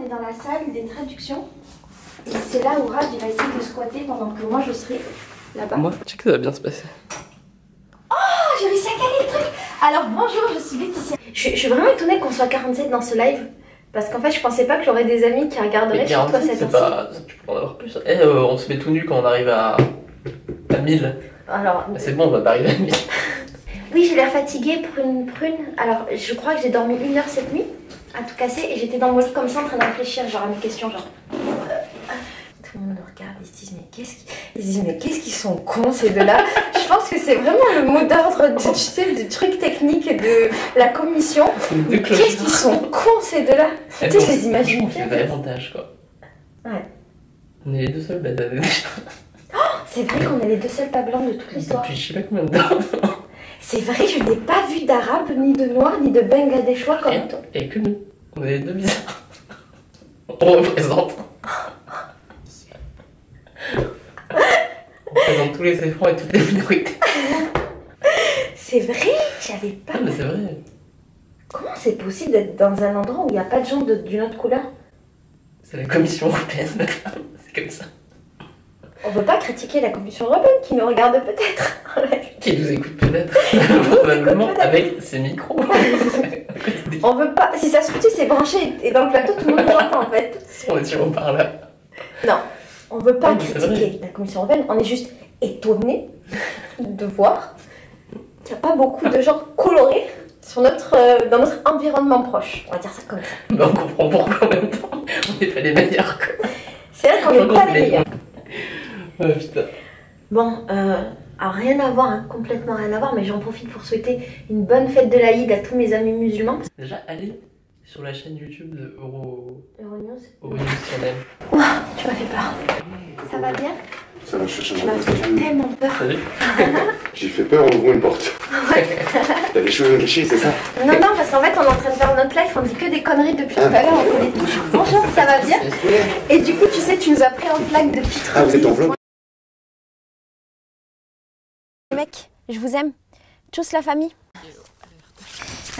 Dans la salle des traductions et c'est là où Raj va essayer de squatter pendant que moi je serai là-bas. Moi, je sais que ça va bien se passer. Oh, j'ai réussi à caler le truc. Alors bonjour, je suis Laetitia. Je suis vraiment étonnée qu'on soit 47 dans ce live parce qu'en fait je pensais pas que j'aurais des amis qui regarderaient sur toi cette heure-ci. Tu peux en avoir plus. On se met tout nu quand on arrive à 1000. Alors, c'est bon, on va pas arriver à 1000. Oui, j'ai l'air fatiguée, prune. Alors je crois que j'ai dormi 1 heure cette nuit à tout casser et j'étais dans mon lit comme ça en train de réfléchir genre à mes questions genre tout le monde me regarde et se disent mais qu'est-ce qu'ils sont cons ces deux-là. Je pense que c'est vraiment le mot d'ordre tu sais du truc technique de la commission. Qu'est-ce qu'ils sont cons ces deux-là. Tu sais je les imagine. On fait davantage quoi. Ouais. On est les deux seuls badass. Oh, c'est vrai qu'on est les deux seuls pas blancs de toute l'histoire. Depuis je sais pas combien de temps. C'est vrai, je n'ai pas vu d'arabe, ni de noir, ni de bangladeshois comme toi. Et que nous, on est les deux bizarres. On représente. On représente tous les effronts et toutes les minorités. C'est vrai, j'avais pas. Ah, mais c'est vrai. Comment c'est possible d'être dans un endroit où il n'y a pas de gens d'une autre couleur? C'est la Commission européenne, c'est comme ça. On veut pas critiquer la Commission européenne qui nous regarde peut-être. Qui nous écoute peut-être. Probablement avec ses micros. On veut pas. Si ça se trouve, c'est branché et dans le plateau, tout le monde nous entend en fait. On est sur par là. Non, on veut pas critiquer la Commission européenne. On est juste étonnés de voir qu'il n'y a pas beaucoup de gens colorés sur dans notre environnement proche. On va dire ça comme ça. Bah, on comprend pourquoi en même temps. On n'est pas les meilleurs quoi. C'est vrai qu'on n'est pas les meilleurs. Oh putain. Bon, alors rien à voir, hein, complètement rien à voir, mais j'en profite pour souhaiter une bonne fête de l'Aïd à tous mes amis musulmans. Déjà, allez sur la chaîne YouTube de Euronews Channel. Ouah, tu m'as fait peur. Ça va bien? Ça va, je cherche Tu m'as fait tellement peur. Salut. J'ai fait peur en ouvrant une porte. T'as des choses cachées, c'est ça? Non, parce qu'en fait, on est en train de faire notre live, on dit que des conneries depuis tout à l'heure en politique. Bonjour, ça va bien? Et du coup, tu sais, tu nous as pris en flag depuis trop. Ah, vous êtes en vlog? Mec, je vous aime. Tous la famille.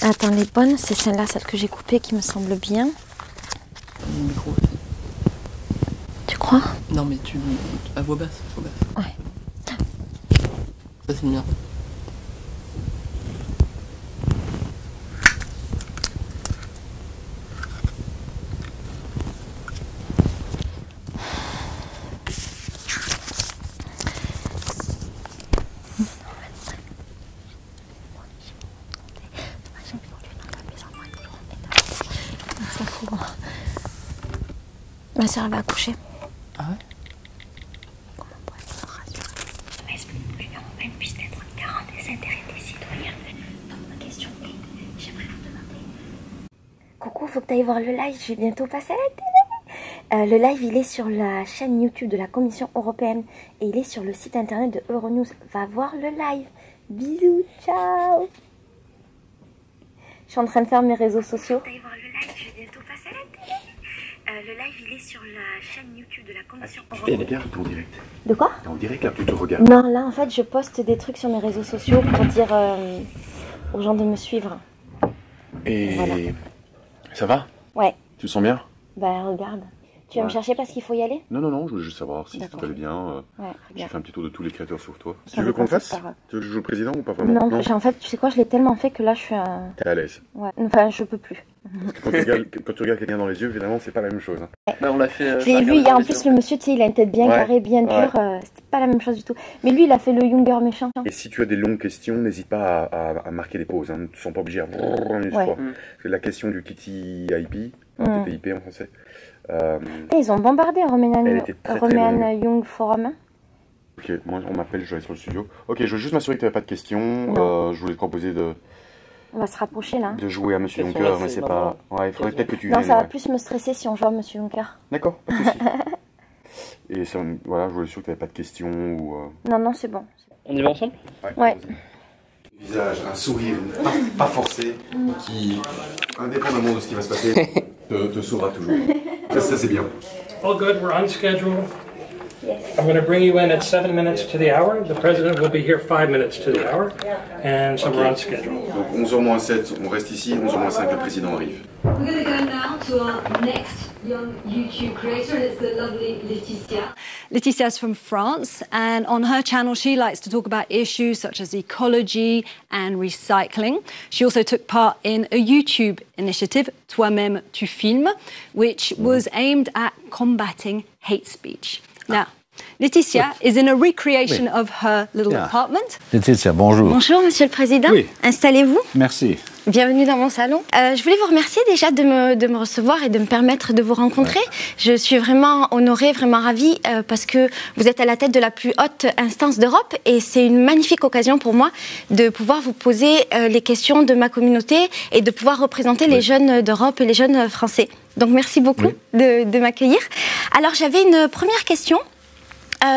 Attends, les bonnes, c'est celle-là, celle que j'ai coupée qui me semble bien. Micro. Tu crois? Non, mais tu. À voix basse. Ouais. Ça, c'est bien. Ma soeur va accoucher. Ah ouais? Comment on pourrait se rassurer? Est-ce que l'Union européenne puisse être en garant des intérêts des citoyens? Donc ma question est, j'aimerais vous demander... Coucou, faut que tu ailles voir le live, je vais bientôt passer à la télé. Le live, il est sur la chaîne YouTube de la Commission européenne et il est sur le site internet de Euronews. Va voir le live. Bisous, ciao. Je suis en train de faire mes réseaux sociaux. Faut que tu ailles voir le live, je vais bientôt passer à la télé. Le live, il est sur la chaîne YouTube de la Commission européenne. Elle est bien en direct. De quoi? T'es en direct là, tu te regardes. Non, là en fait, je poste des trucs sur mes réseaux sociaux pour dire aux gens de me suivre. Et voilà. Ça va? Ouais. Tu te sens bien? Bah regarde. Tu vas me chercher parce qu'il faut y aller? Non, je voulais juste savoir si tout allait bien. Ouais, j'ai fait un petit tour de tous les créateurs sur toi. Ça Tu veux qu'on le fasse? pas grave. Tu veux que je joue le président ou pas vraiment? Non, en fait, tu sais quoi, je l'ai tellement fait que là, je suis T'es à l'aise? Ouais, enfin, je peux plus. Parce que quand tu regardes quelqu'un dans les yeux, évidemment, c'est pas la même chose. Hein. Ben, on l'a fait. Je l'ai vu, il y a en plus le monsieur, tu sais, il a une tête bien carrée, bien dure. C'est pas la même chose du tout. Mais lui, il a fait le Younger méchant. Et si tu as des longues questions, n'hésite pas à marquer des pauses. Hein. Ne te sens pas obligé à... Parce que la question du Kitty IP, TTIP en français... Ils ont bombardé Romanian Young Forum. Ok, moi on m'appelle, je vais aller sur le studio. Ok, je veux juste m'assurer que tu n'avais pas de questions. Je voulais te proposer on va se rapprocher là. De jouer à Monsieur Juncker, mais c'est pas... Ouais, il faudrait peut-être que tu... Non, ça va plus me stresser si on joue à Monsieur Juncker. D'accord, pas de soucis. Et ça, voilà, je voulais être sûr que tu n'avais pas de questions ou... Non, c'est bon. On y va ensemble? Ouais. Visage, un sourire, pas forcé, qui, indépendamment de ce qui va se passer, te sauvera toujours. Ça c'est bien. All good, we're on schedule. I'm going to bring you in at 7 minutes to the hour. The president will be here 5 minutes to the hour. And so we're on schedule. Donc 11h moins 7, on reste ici, 11h moins 5, le président arrive. We're going to go now to our next young YouTube creator, and it's the lovely Laetitia. Laetitia's from France, and on her channel she likes to talk about issues such as ecology and recycling. She also took part in a YouTube initiative, Toi-même tu filmes, which was aimed at combating hate speech. Now, Laetitia is in a recreation of her little apartment. Laetitia, bonjour. Bonjour, Monsieur le Président. Oui. Installez-vous. Merci. Bienvenue dans mon salon. Je voulais vous remercier déjà de me recevoir et de me permettre de vous rencontrer. Je suis vraiment honorée, vraiment ravie parce que vous êtes à la tête de la plus haute instance d'Europe et c'est une magnifique occasion pour moi de pouvoir vous poser les questions de ma communauté et de pouvoir représenter les jeunes d'Europe et les jeunes français. Donc merci beaucoup de m'accueillir. Alors j'avais une première question.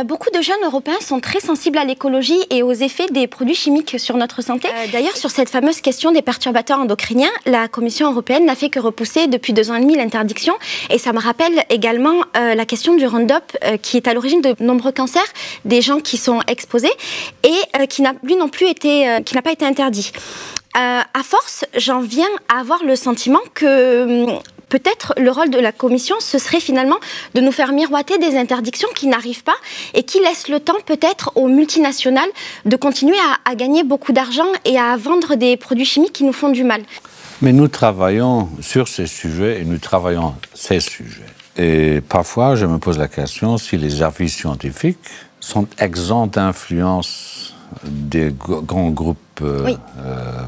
Beaucoup de jeunes européens sont très sensibles à l'écologie et aux effets des produits chimiques sur notre santé. D'ailleurs, sur cette fameuse question des perturbateurs endocriniens, la Commission européenne n'a fait que repousser depuis 2 ans et demi l'interdiction. Et ça me rappelle également la question du Roundup, qui est à l'origine de nombreux cancers, des gens qui sont exposés et qui n'a lui non plus été, qui n'a pas été interdit. À force, j'en viens à avoir le sentiment que peut-être le rôle de la Commission, ce serait finalement de nous faire miroiter des interdictions qui n'arrivent pas et qui laissent le temps peut-être aux multinationales de continuer à gagner beaucoup d'argent et à vendre des produits chimiques qui nous font du mal. Mais nous travaillons sur ces sujets et nous travaillons ces sujets. Et parfois, je me pose la question si les avis scientifiques sont exempts d'influence des grands groupes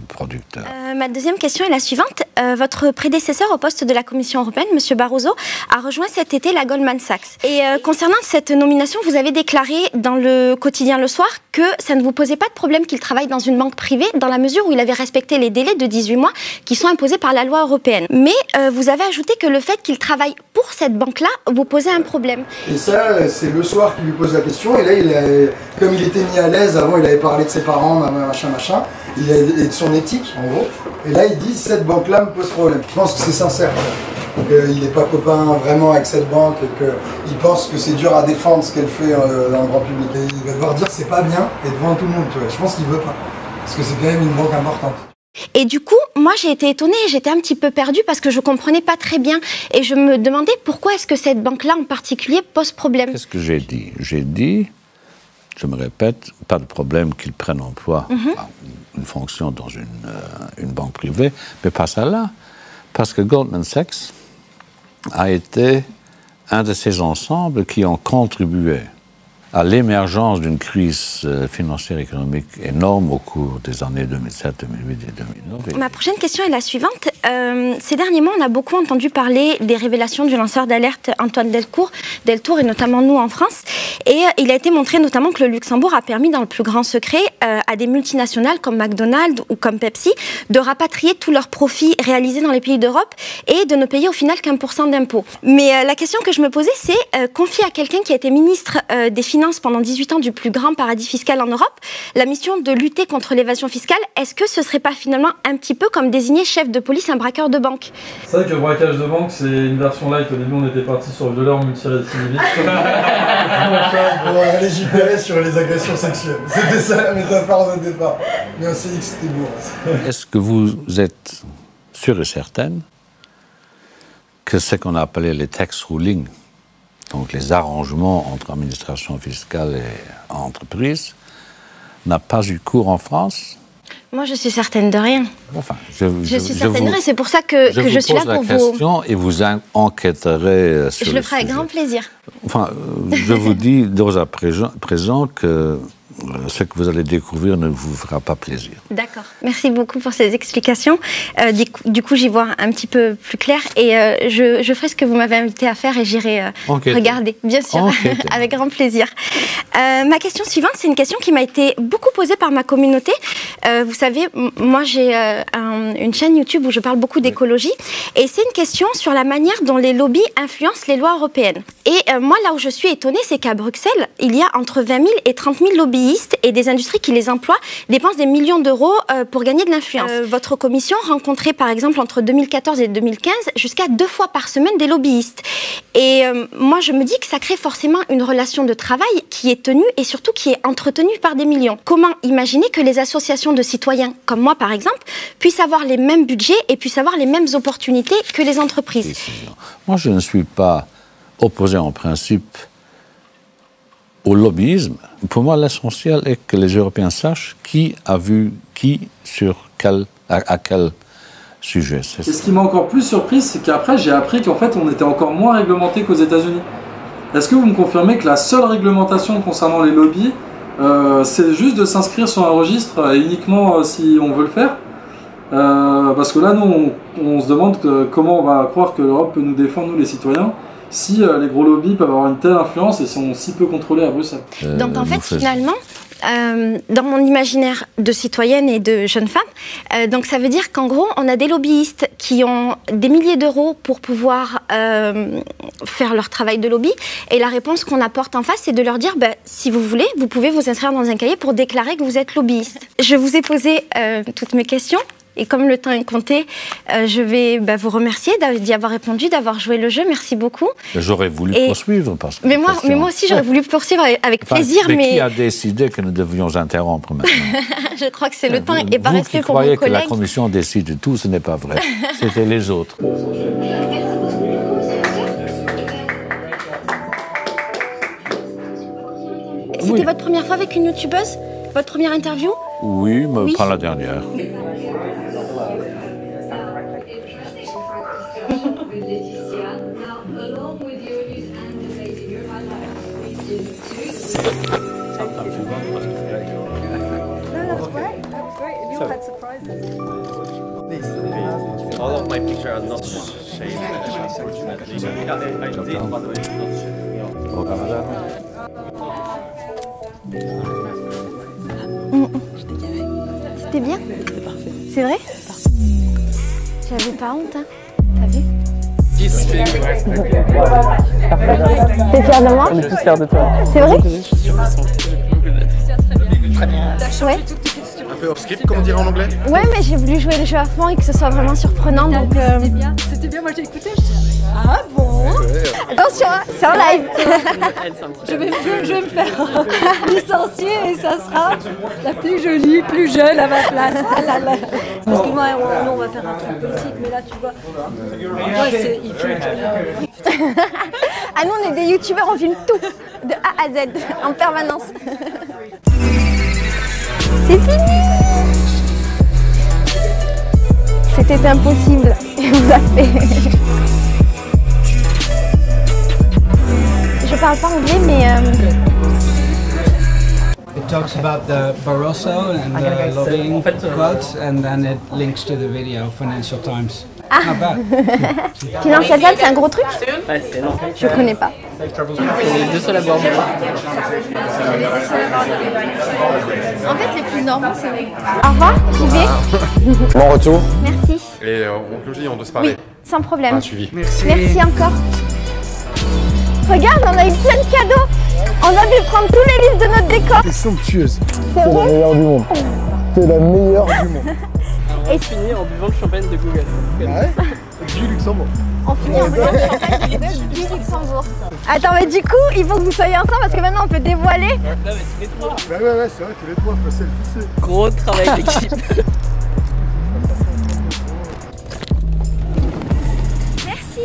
producteurs. Ma deuxième question est la suivante. Votre prédécesseur au poste de la Commission européenne, M. Barroso, a rejoint cet été la Goldman Sachs. Et concernant cette nomination, vous avez déclaré dans le quotidien Le Soir que ça ne vous posait pas de problème qu'il travaille dans une banque privée dans la mesure où il avait respecté les délais de 18 mois qui sont imposés par la loi européenne. Mais vous avez ajouté que le fait qu'il travaille pour cette banque-là vous posait un problème. Et ça, c'est Le Soir qui lui pose la question. Et là, comme il était mis à l'aise, avant il avait parlé de ses parents, machin, et de son éthique, en gros. Et là, il dit, cette banque-là me pose problème. Je pense que c'est sincère. Il n'est pas copain vraiment avec cette banque et qu'il pense que c'est dur à défendre ce qu'elle fait dans le grand public. Et il va devoir dire c'est pas bien et devant tout le monde, tu vois. Je pense qu'il veut pas. Parce que c'est quand même une banque importante. Et du coup, moi j'ai été étonnée, j'étais un petit peu perdue parce que je comprenais pas très bien. Et je me demandais pourquoi est-ce que cette banque-là en particulier pose problème. Qu'est-ce que j'ai dit? J'ai dit, je me répète, pas de problème qu'ils prennent emploi. Une fonction dans une banque privée, mais pas celle-là. Parce que Goldman Sachs a été un de ces ensembles qui ont contribué à l'émergence d'une crise financière et économique énorme au cours des années 2007, 2008 et 2009. Ma prochaine question est la suivante. Ces derniers mois, on a beaucoup entendu parler des révélations du lanceur d'alerte Antoine Deltour, et notamment nous en France. Et il a été montré notamment que le Luxembourg a permis dans le plus grand secret à des multinationales comme McDonald's ou comme Pepsi de rapatrier tous leurs profits réalisés dans les pays d'Europe et de ne payer au final qu'1% d'impôts. Mais la question que je me posais, c'est confier à quelqu'un qui a été ministre des Finances pendant 18 ans du plus grand paradis fiscal en Europe, la mission de lutter contre l'évasion fiscale, est-ce que ce serait pas finalement un petit peu comme désigner chef de police un braqueur de banque? C'est vrai que le braquage de banque, c'est une version light. Au début, on était parti sur le violeur multirécidiviste. On légiférait sur les agressions sexuelles. C'était ça la métaphore de départ. Mais on s'est dit que c'était beau. Est-ce que vous êtes sûr et certaine que ce qu'on a appelé les tax rulings, donc les arrangements entre administration fiscale et entreprise, n'a pas eu cours en France? Moi, je suis certaine de rien. Enfin, je suis certaine de rien. C'est pour ça que je suis là pour vous... Je vous pose la question et vous enquêterez sur Je le ferai avec grand plaisir. Enfin, je vous dis d'ores à présent que ce que vous allez découvrir ne vous fera pas plaisir. D'accord. Merci beaucoup pour ces explications. Du coup, j'y vois un petit peu plus clair et je ferai ce que vous m'avez invité à faire et j'irai regarder, bien sûr, avec grand plaisir. Ma question suivante, c'est une question qui m'a été beaucoup posée par ma communauté. Vous savez, moi, j'ai une chaîne YouTube où je parle beaucoup d'écologie et c'est une question sur la manière dont les lobbies influencent les lois européennes. Et moi, là où je suis étonnée, c'est qu'à Bruxelles, il y a entre 20 000 et 30 000 lobbyistes et des industries qui les emploient dépensent des millions d'euros pour gagner de l'influence. Votre commission rencontrait par exemple entre 2014 et 2015 jusqu'à 2 fois par semaine des lobbyistes. Et moi je me dis que ça crée forcément une relation de travail qui est tenue et surtout qui est entretenue par des millions. Comment imaginer que les associations de citoyens comme moi par exemple puissent avoir les mêmes budgets et puissent avoir les mêmes opportunités que les entreprises? Moi je ne suis pas opposé en principe au lobbyisme. Pour moi, l'essentiel est que les Européens sachent qui a vu qui sur à quel sujet. Et ce qui m'a encore plus surpris, c'est qu'après, j'ai appris qu'en fait, on était encore moins réglementé qu'aux États-Unis. Est-ce que vous me confirmez que la seule réglementation concernant les lobbies, c'est juste de s'inscrire sur un registre, et uniquement si on veut le faire? Parce que là, nous, on se demande comment on va croire que l'Europe peut nous défendre, nous les citoyens, si les gros lobbies peuvent avoir une telle influence et sont si peu contrôlés à Bruxelles. Donc en fait, finalement, dans mon imaginaire de citoyenne et de jeune femme, donc ça veut dire qu'en gros, on a des lobbyistes qui ont des milliers d'euros pour pouvoir faire leur travail de lobby. Et la réponse qu'on apporte en face, c'est de leur dire, si vous voulez, vous pouvez vous inscrire dans un cahier pour déclarer que vous êtes lobbyiste. Je vous ai posé toutes mes questions. Et comme le temps est compté, je vais vous remercier d'y avoir répondu, d'avoir joué le jeu. Merci beaucoup. J'aurais voulu poursuivre. Parce que mais moi aussi, j'aurais voulu poursuivre avec plaisir. Mais qui a décidé que nous devions interrompre maintenant? Je crois que c'est le temps et par respect pour mon collègue. Vous qui croyez que la Commission décide de tout, ce n'est pas vrai. C'était les autres. C'était votre première fois avec une youtubeuse? Votre première interview? Oui, mais pas la dernière. All of my pictures are not shaped, unfortunately. I did, but it's not C'était bien? C'était parfait. C'est vrai? J'avais pas honte, hein? T'as vu? T'es fière de moi? On est tous fiers de toi. C'est vrai? Très bien. Ouais. Un peu off-script, comme on dirait en anglais? Ouais, mais j'ai voulu jouer le jeu à fond et que ce soit vraiment surprenant, donc... C'était bien, moi j'ai écouté, je dis ah bon? Attention, c'est en live. Je vais me faire licencier et ça sera la plus jolie, plus jeune à ma place. Ah là là. Parce que moi, on va faire un truc politique, mais là tu vois, il faut... Ah nous, on est des youtubeurs, on filme tout, de A à Z, en permanence. C'est fini! C'était impossible, et on l'a fait. Je parle pas anglais, mais... It talks about the Barroso and the lobbying quotes, and then it links to the video, Financial Times. Ah. Not bad. Financial Times, c'est un gros truc? Ouais, c'est énorme. Je connais pas. On est les deux seuls à boire. En fait, les plus normaux, c'est vrai. Au revoir, j'y vais. Bon retour. Merci. Et comme je dis, on doit se parler. Oui, sans problème. Un suivi. Merci encore. Regarde, on a eu plein de cadeaux. On a dû prendre tous les livres de notre décor. T'es somptueuse. C'est vrai? la meilleure du monde. T'es la meilleure du monde. On finit en buvant le champagne de Google. Ah ouais? Du Luxembourg. On finit en buvant le champagne du Luxembourg. Attends, mais du coup, il faut que vous soyez ensemble parce que maintenant on peut dévoiler. Non, mais tous les trois. Ouais, c'est vrai, tous les trois, faut selfie. Gros travail d'équipe. Merci.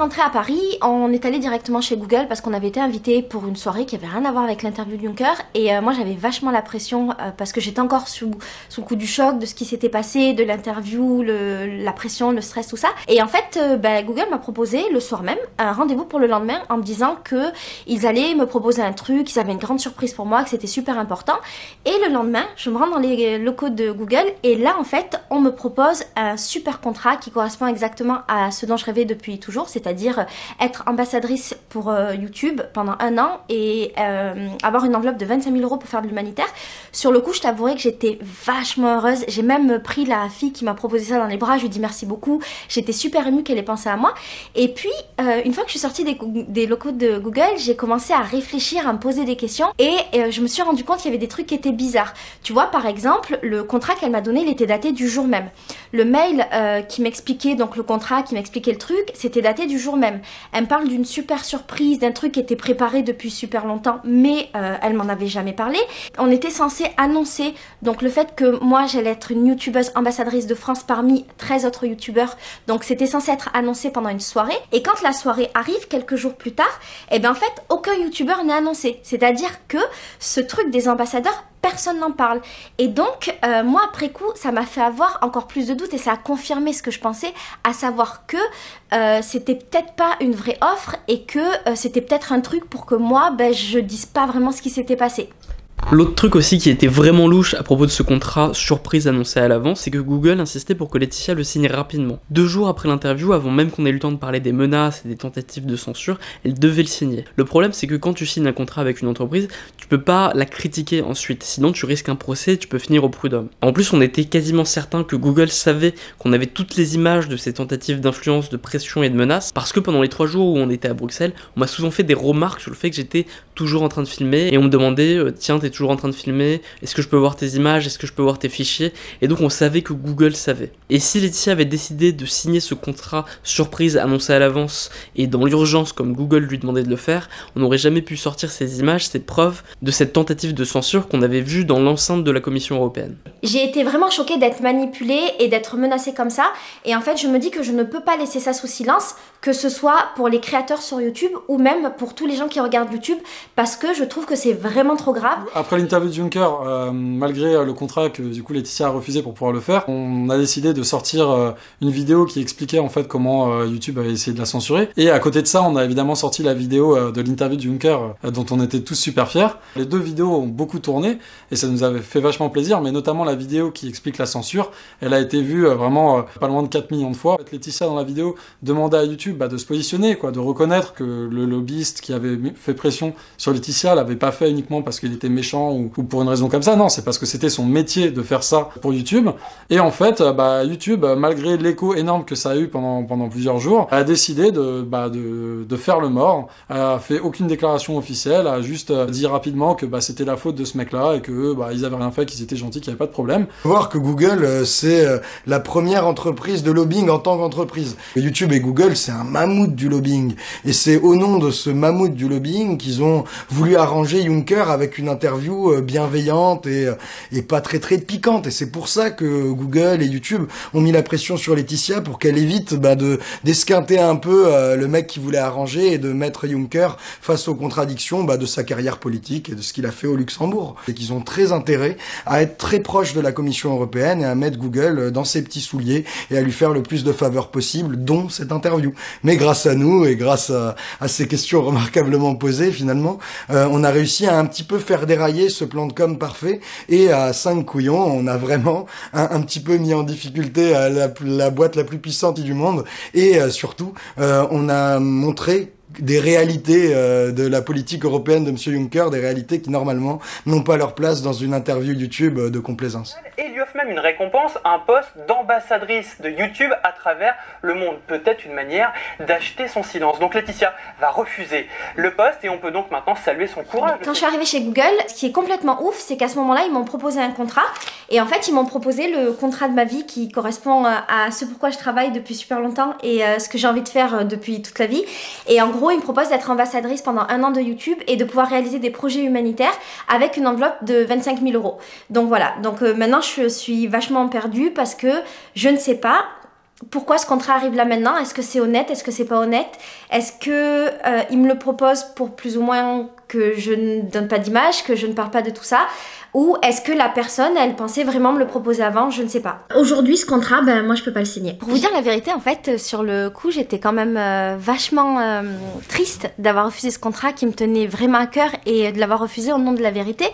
rentrée à Paris, on est allé directement chez Google parce qu'on avait été invité pour une soirée qui avait rien à voir avec l'interview de Juncker. Et moi j'avais vachement la pression parce que j'étais encore sous le coup du choc de ce qui s'était passé, de l'interview, la pression, le stress, tout ça. Et en fait, Google m'a proposé le soir même un rendez-vous pour le lendemain en me disant qu'ils allaient me proposer un truc, qu'ils avaient une grande surprise pour moi, que c'était super important. Et le lendemain, je me rends dans les locaux de Google et là en fait, on me propose un super contrat qui correspond exactement à ce dont je rêvais depuis toujours, c'est-à-dire être ambassadrice pour YouTube pendant 1 an et avoir une enveloppe de 25 000 € pour faire de l'humanitaire. Sur le coup, je t'avouerai que j'étais vachement heureuse. J'ai même pris la fille qui m'a proposé ça dans les bras, je lui ai dit merci beaucoup. J'étais super émue qu'elle ait pensé à moi. Et puis, une fois que je suis sortie des locaux de Google, j'ai commencé à réfléchir, à me poser des questions et je me suis rendu compte qu'il y avait des trucs qui étaient bizarres. Tu vois, par exemple, le contrat qu'elle m'a donné, il était daté du jour même. Le mail qui m'expliquait donc le contrat, qui m'expliquait le truc, c'était daté du jour même. Elle me parle d'une super surprise, d'un truc qui était préparé depuis super longtemps, mais elle m'en avait jamais parlé. On était censé annoncer donc le fait que moi j'allais être une youtubeuse ambassadrice de France parmi 13 autres youtubeurs, donc c'était censé être annoncé pendant une soirée. Et quand la soirée arrive quelques jours plus tard, et bien en fait aucun youtubeur n'est annoncé. C'est-à-dire que ce truc des ambassadeurs, personne n'en parle. Et donc, moi, après coup, ça m'a fait avoir encore plus de doutes et ça a confirmé ce que je pensais, à savoir que c'était peut-être pas une vraie offre et que c'était peut-être un truc pour que moi, je dise pas vraiment ce qui s'était passé. L'autre truc aussi qui était vraiment louche à propos de ce contrat surprise annoncé à l'avance, c'est que Google insistait pour que Laetitia le signe rapidement. 2 jours après l'interview, avant même qu'on ait eu le temps de parler des menaces et des tentatives de censure, elle devait le signer. Le problème, c'est que quand tu signes un contrat avec une entreprise, tu peux pas la critiquer ensuite, sinon tu risques un procès et tu peux finir au prud'homme. En plus, on était quasiment certain que Google savait qu'on avait toutes les images de ces tentatives d'influence, de pression et de menaces, parce que pendant les 3 jours où on était à Bruxelles, on m'a souvent fait des remarques sur le fait que j'étais toujours en train de filmer, et on me demandait tiens, t'es toujours en train de filmer, est-ce que je peux voir tes images, est-ce que je peux voir tes fichiers, et donc on savait que Google savait. Et si Laetitia avait décidé de signer ce contrat surprise annoncé à l'avance et dans l'urgence comme Google lui demandait de le faire, on n'aurait jamais pu sortir ces images, ces preuves de cette tentative de censure qu'on avait vue dans l'enceinte de la Commission européenne. J'ai été vraiment choquée d'être manipulée et d'être menacée comme ça, et en fait je me dis que je ne peux pas laisser ça sous silence, que ce soit pour les créateurs sur YouTube ou même pour tous les gens qui regardent YouTube, parce que je trouve que c'est vraiment trop grave. Après l'interview de Juncker, malgré le contrat que du coup Laetitia a refusé pour pouvoir le faire, on a décidé de sortir une vidéo qui expliquait en fait comment YouTube avait essayé de la censurer. Et à côté de ça, on a évidemment sorti la vidéo de l'interview de Juncker dont on était tous super fiers. Les 2 vidéos ont beaucoup tourné et ça nous avait fait vachement plaisir, mais notamment la vidéo qui explique la censure, elle a été vue vraiment pas loin de 4 millions de fois. En fait, Laetitia dans la vidéo demandait à YouTube de se positionner, de reconnaître que le lobbyiste qui avait fait pression sur Laetitia l'avait pas fait uniquement parce qu'il était méchant ou pour une raison comme ça, non, c'est parce que c'était son métier de faire ça pour YouTube. Et en fait, YouTube, malgré l'écho énorme que ça a eu pendant plusieurs jours, a décidé de faire le mort, a fait aucune déclaration officielle, a juste dit rapidement que c'était la faute de ce mec-là et que ils avaient rien fait, qu'ils étaient gentils, qu'il n'y avait pas de problème. Faut voir que Google, c'est la première entreprise de lobbying en tant qu'entreprise. YouTube et Google, c'est un mammouth du lobbying. Et c'est au nom de ce mammouth du lobbying qu'ils ont voulu arranger Juncker avec une interview bienveillante et pas très piquante. Et c'est pour ça que Google et YouTube ont mis la pression sur Laetitia pour qu'elle évite d'esquinter un peu le mec qui voulait arranger et de mettre Juncker face aux contradictions de sa carrière politique et de ce qu'il a fait au Luxembourg. Et qu'ils ont très intérêt à être très proches de la Commission européenne et à mettre Google dans ses petits souliers et à lui faire le plus de faveurs possible, dont cette interview. Mais grâce à nous et grâce à ces questions remarquablement posées, finalement, on a réussi à un petit peu faire dérailler ce plan de com parfait, et à 5 couillons, on a vraiment un petit peu mis en difficulté la boîte la plus puissante du monde, et surtout, on a montré des réalités de la politique européenne de M. Juncker, des réalités qui normalement n'ont pas leur place dans une interview YouTube de complaisance. Et lui offre même une récompense, un poste d'ambassadrice de YouTube à travers le monde. Peut-être une manière d'acheter son silence. Donc Laetitia va refuser le poste et on peut donc maintenant saluer son courage. Quand je suis arrivée chez Google, ce qui est complètement ouf, c'est qu'à ce moment-là, ils m'ont proposé un contrat. Et en fait, ils m'ont proposé le contrat de ma vie qui correspond à ce pourquoi je travaille depuis super longtemps et ce que j'ai envie de faire depuis toute la vie. Et en gros, ils me proposent d'être ambassadrice pendant 1 an de YouTube et de pouvoir réaliser des projets humanitaires avec une enveloppe de 25 000 €. Donc voilà, donc maintenant je suis vachement perdue parce que je ne sais pas pourquoi ce contrat arrive là maintenant? Est-ce que c'est honnête? Est-ce que c'est pas honnête? Est-ce que il me le propose pour plus ou moins que je ne donne pas d'image, que je ne parle pas de tout ça? Ou est-ce que la personne, elle pensait vraiment me le proposer avant? Je ne sais pas. Aujourd'hui, ce contrat, ben moi je peux pas le signer. Pour vous dire la vérité, en fait, sur le coup, j'étais quand même vachement triste d'avoir refusé ce contrat qui me tenait vraiment à cœur et de l'avoir refusé au nom de la vérité.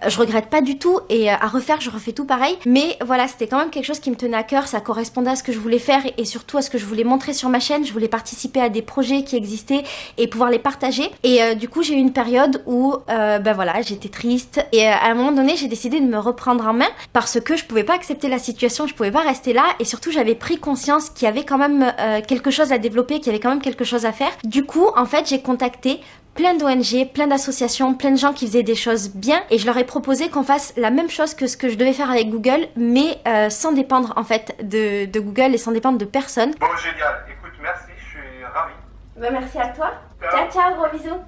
Je regrette pas du tout et à refaire, je refais tout pareil. Mais voilà, c'était quand même quelque chose qui me tenait à cœur, ça correspondait à ce que je voulais faire et surtout à ce que je voulais montrer sur ma chaîne. Je voulais participer à des projets qui existaient et pouvoir les partager. Et du coup, j'ai eu une période où, ben voilà, j'étais triste et à un moment donné, j'ai décidé de me reprendre en main parce que je pouvais pas accepter la situation, je pouvais pas rester là et surtout j'avais pris conscience qu'il y avait quand même quelque chose à développer, qu'il y avait quand même quelque chose à faire. Du coup, en fait, j'ai contacté plein d'ONG, plein d'associations, plein de gens qui faisaient des choses bien et je leur ai proposé qu'on fasse la même chose que ce que je devais faire avec Google mais sans dépendre en fait de Google et sans dépendre de personne. Bon, génial. Écoute, merci, je suis ravi. Bah, merci à toi. Ciao, ciao, gros bisous.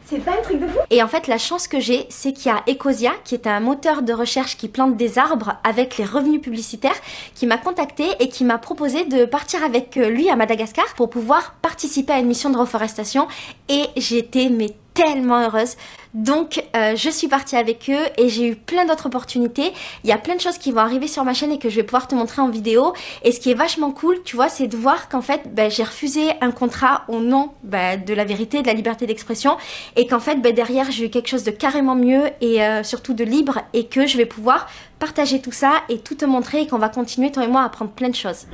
C'est pas un truc de fou. Et en fait, la chance que j'ai, c'est qu'il y a Ecosia, qui est un moteur de recherche qui plante des arbres avec les revenus publicitaires, qui m'a contacté et qui m'a proposé de partir avec lui à Madagascar pour pouvoir participer à une mission de reforestation. Et j'étais tellement heureuse. Donc je suis partie avec eux et j'ai eu plein d'autres opportunités. Il y a plein de choses qui vont arriver sur ma chaîne et que je vais pouvoir te montrer en vidéo. Et ce qui est vachement cool, tu vois, c'est de voir qu'en fait j'ai refusé un contrat au nom de la vérité, de la liberté d'expression et qu'en fait derrière j'ai eu quelque chose de carrément mieux et surtout de libre et que je vais pouvoir partager tout ça et tout te montrer et qu'on va continuer toi et moi à apprendre plein de choses.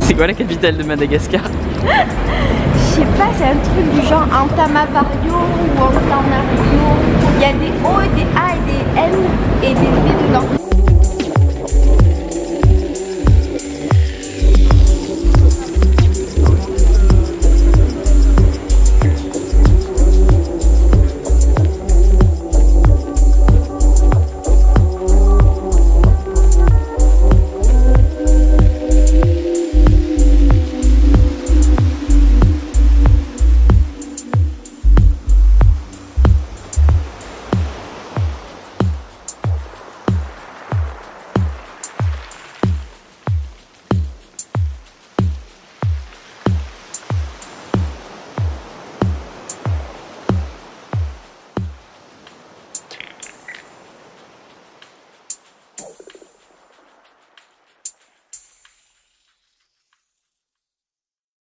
C'est quoi la capitale de Madagascar? Je sais pas, c'est un truc du genre Antananarivo ou Antananarivo. Il y a des O, des A et des N et des V dedans.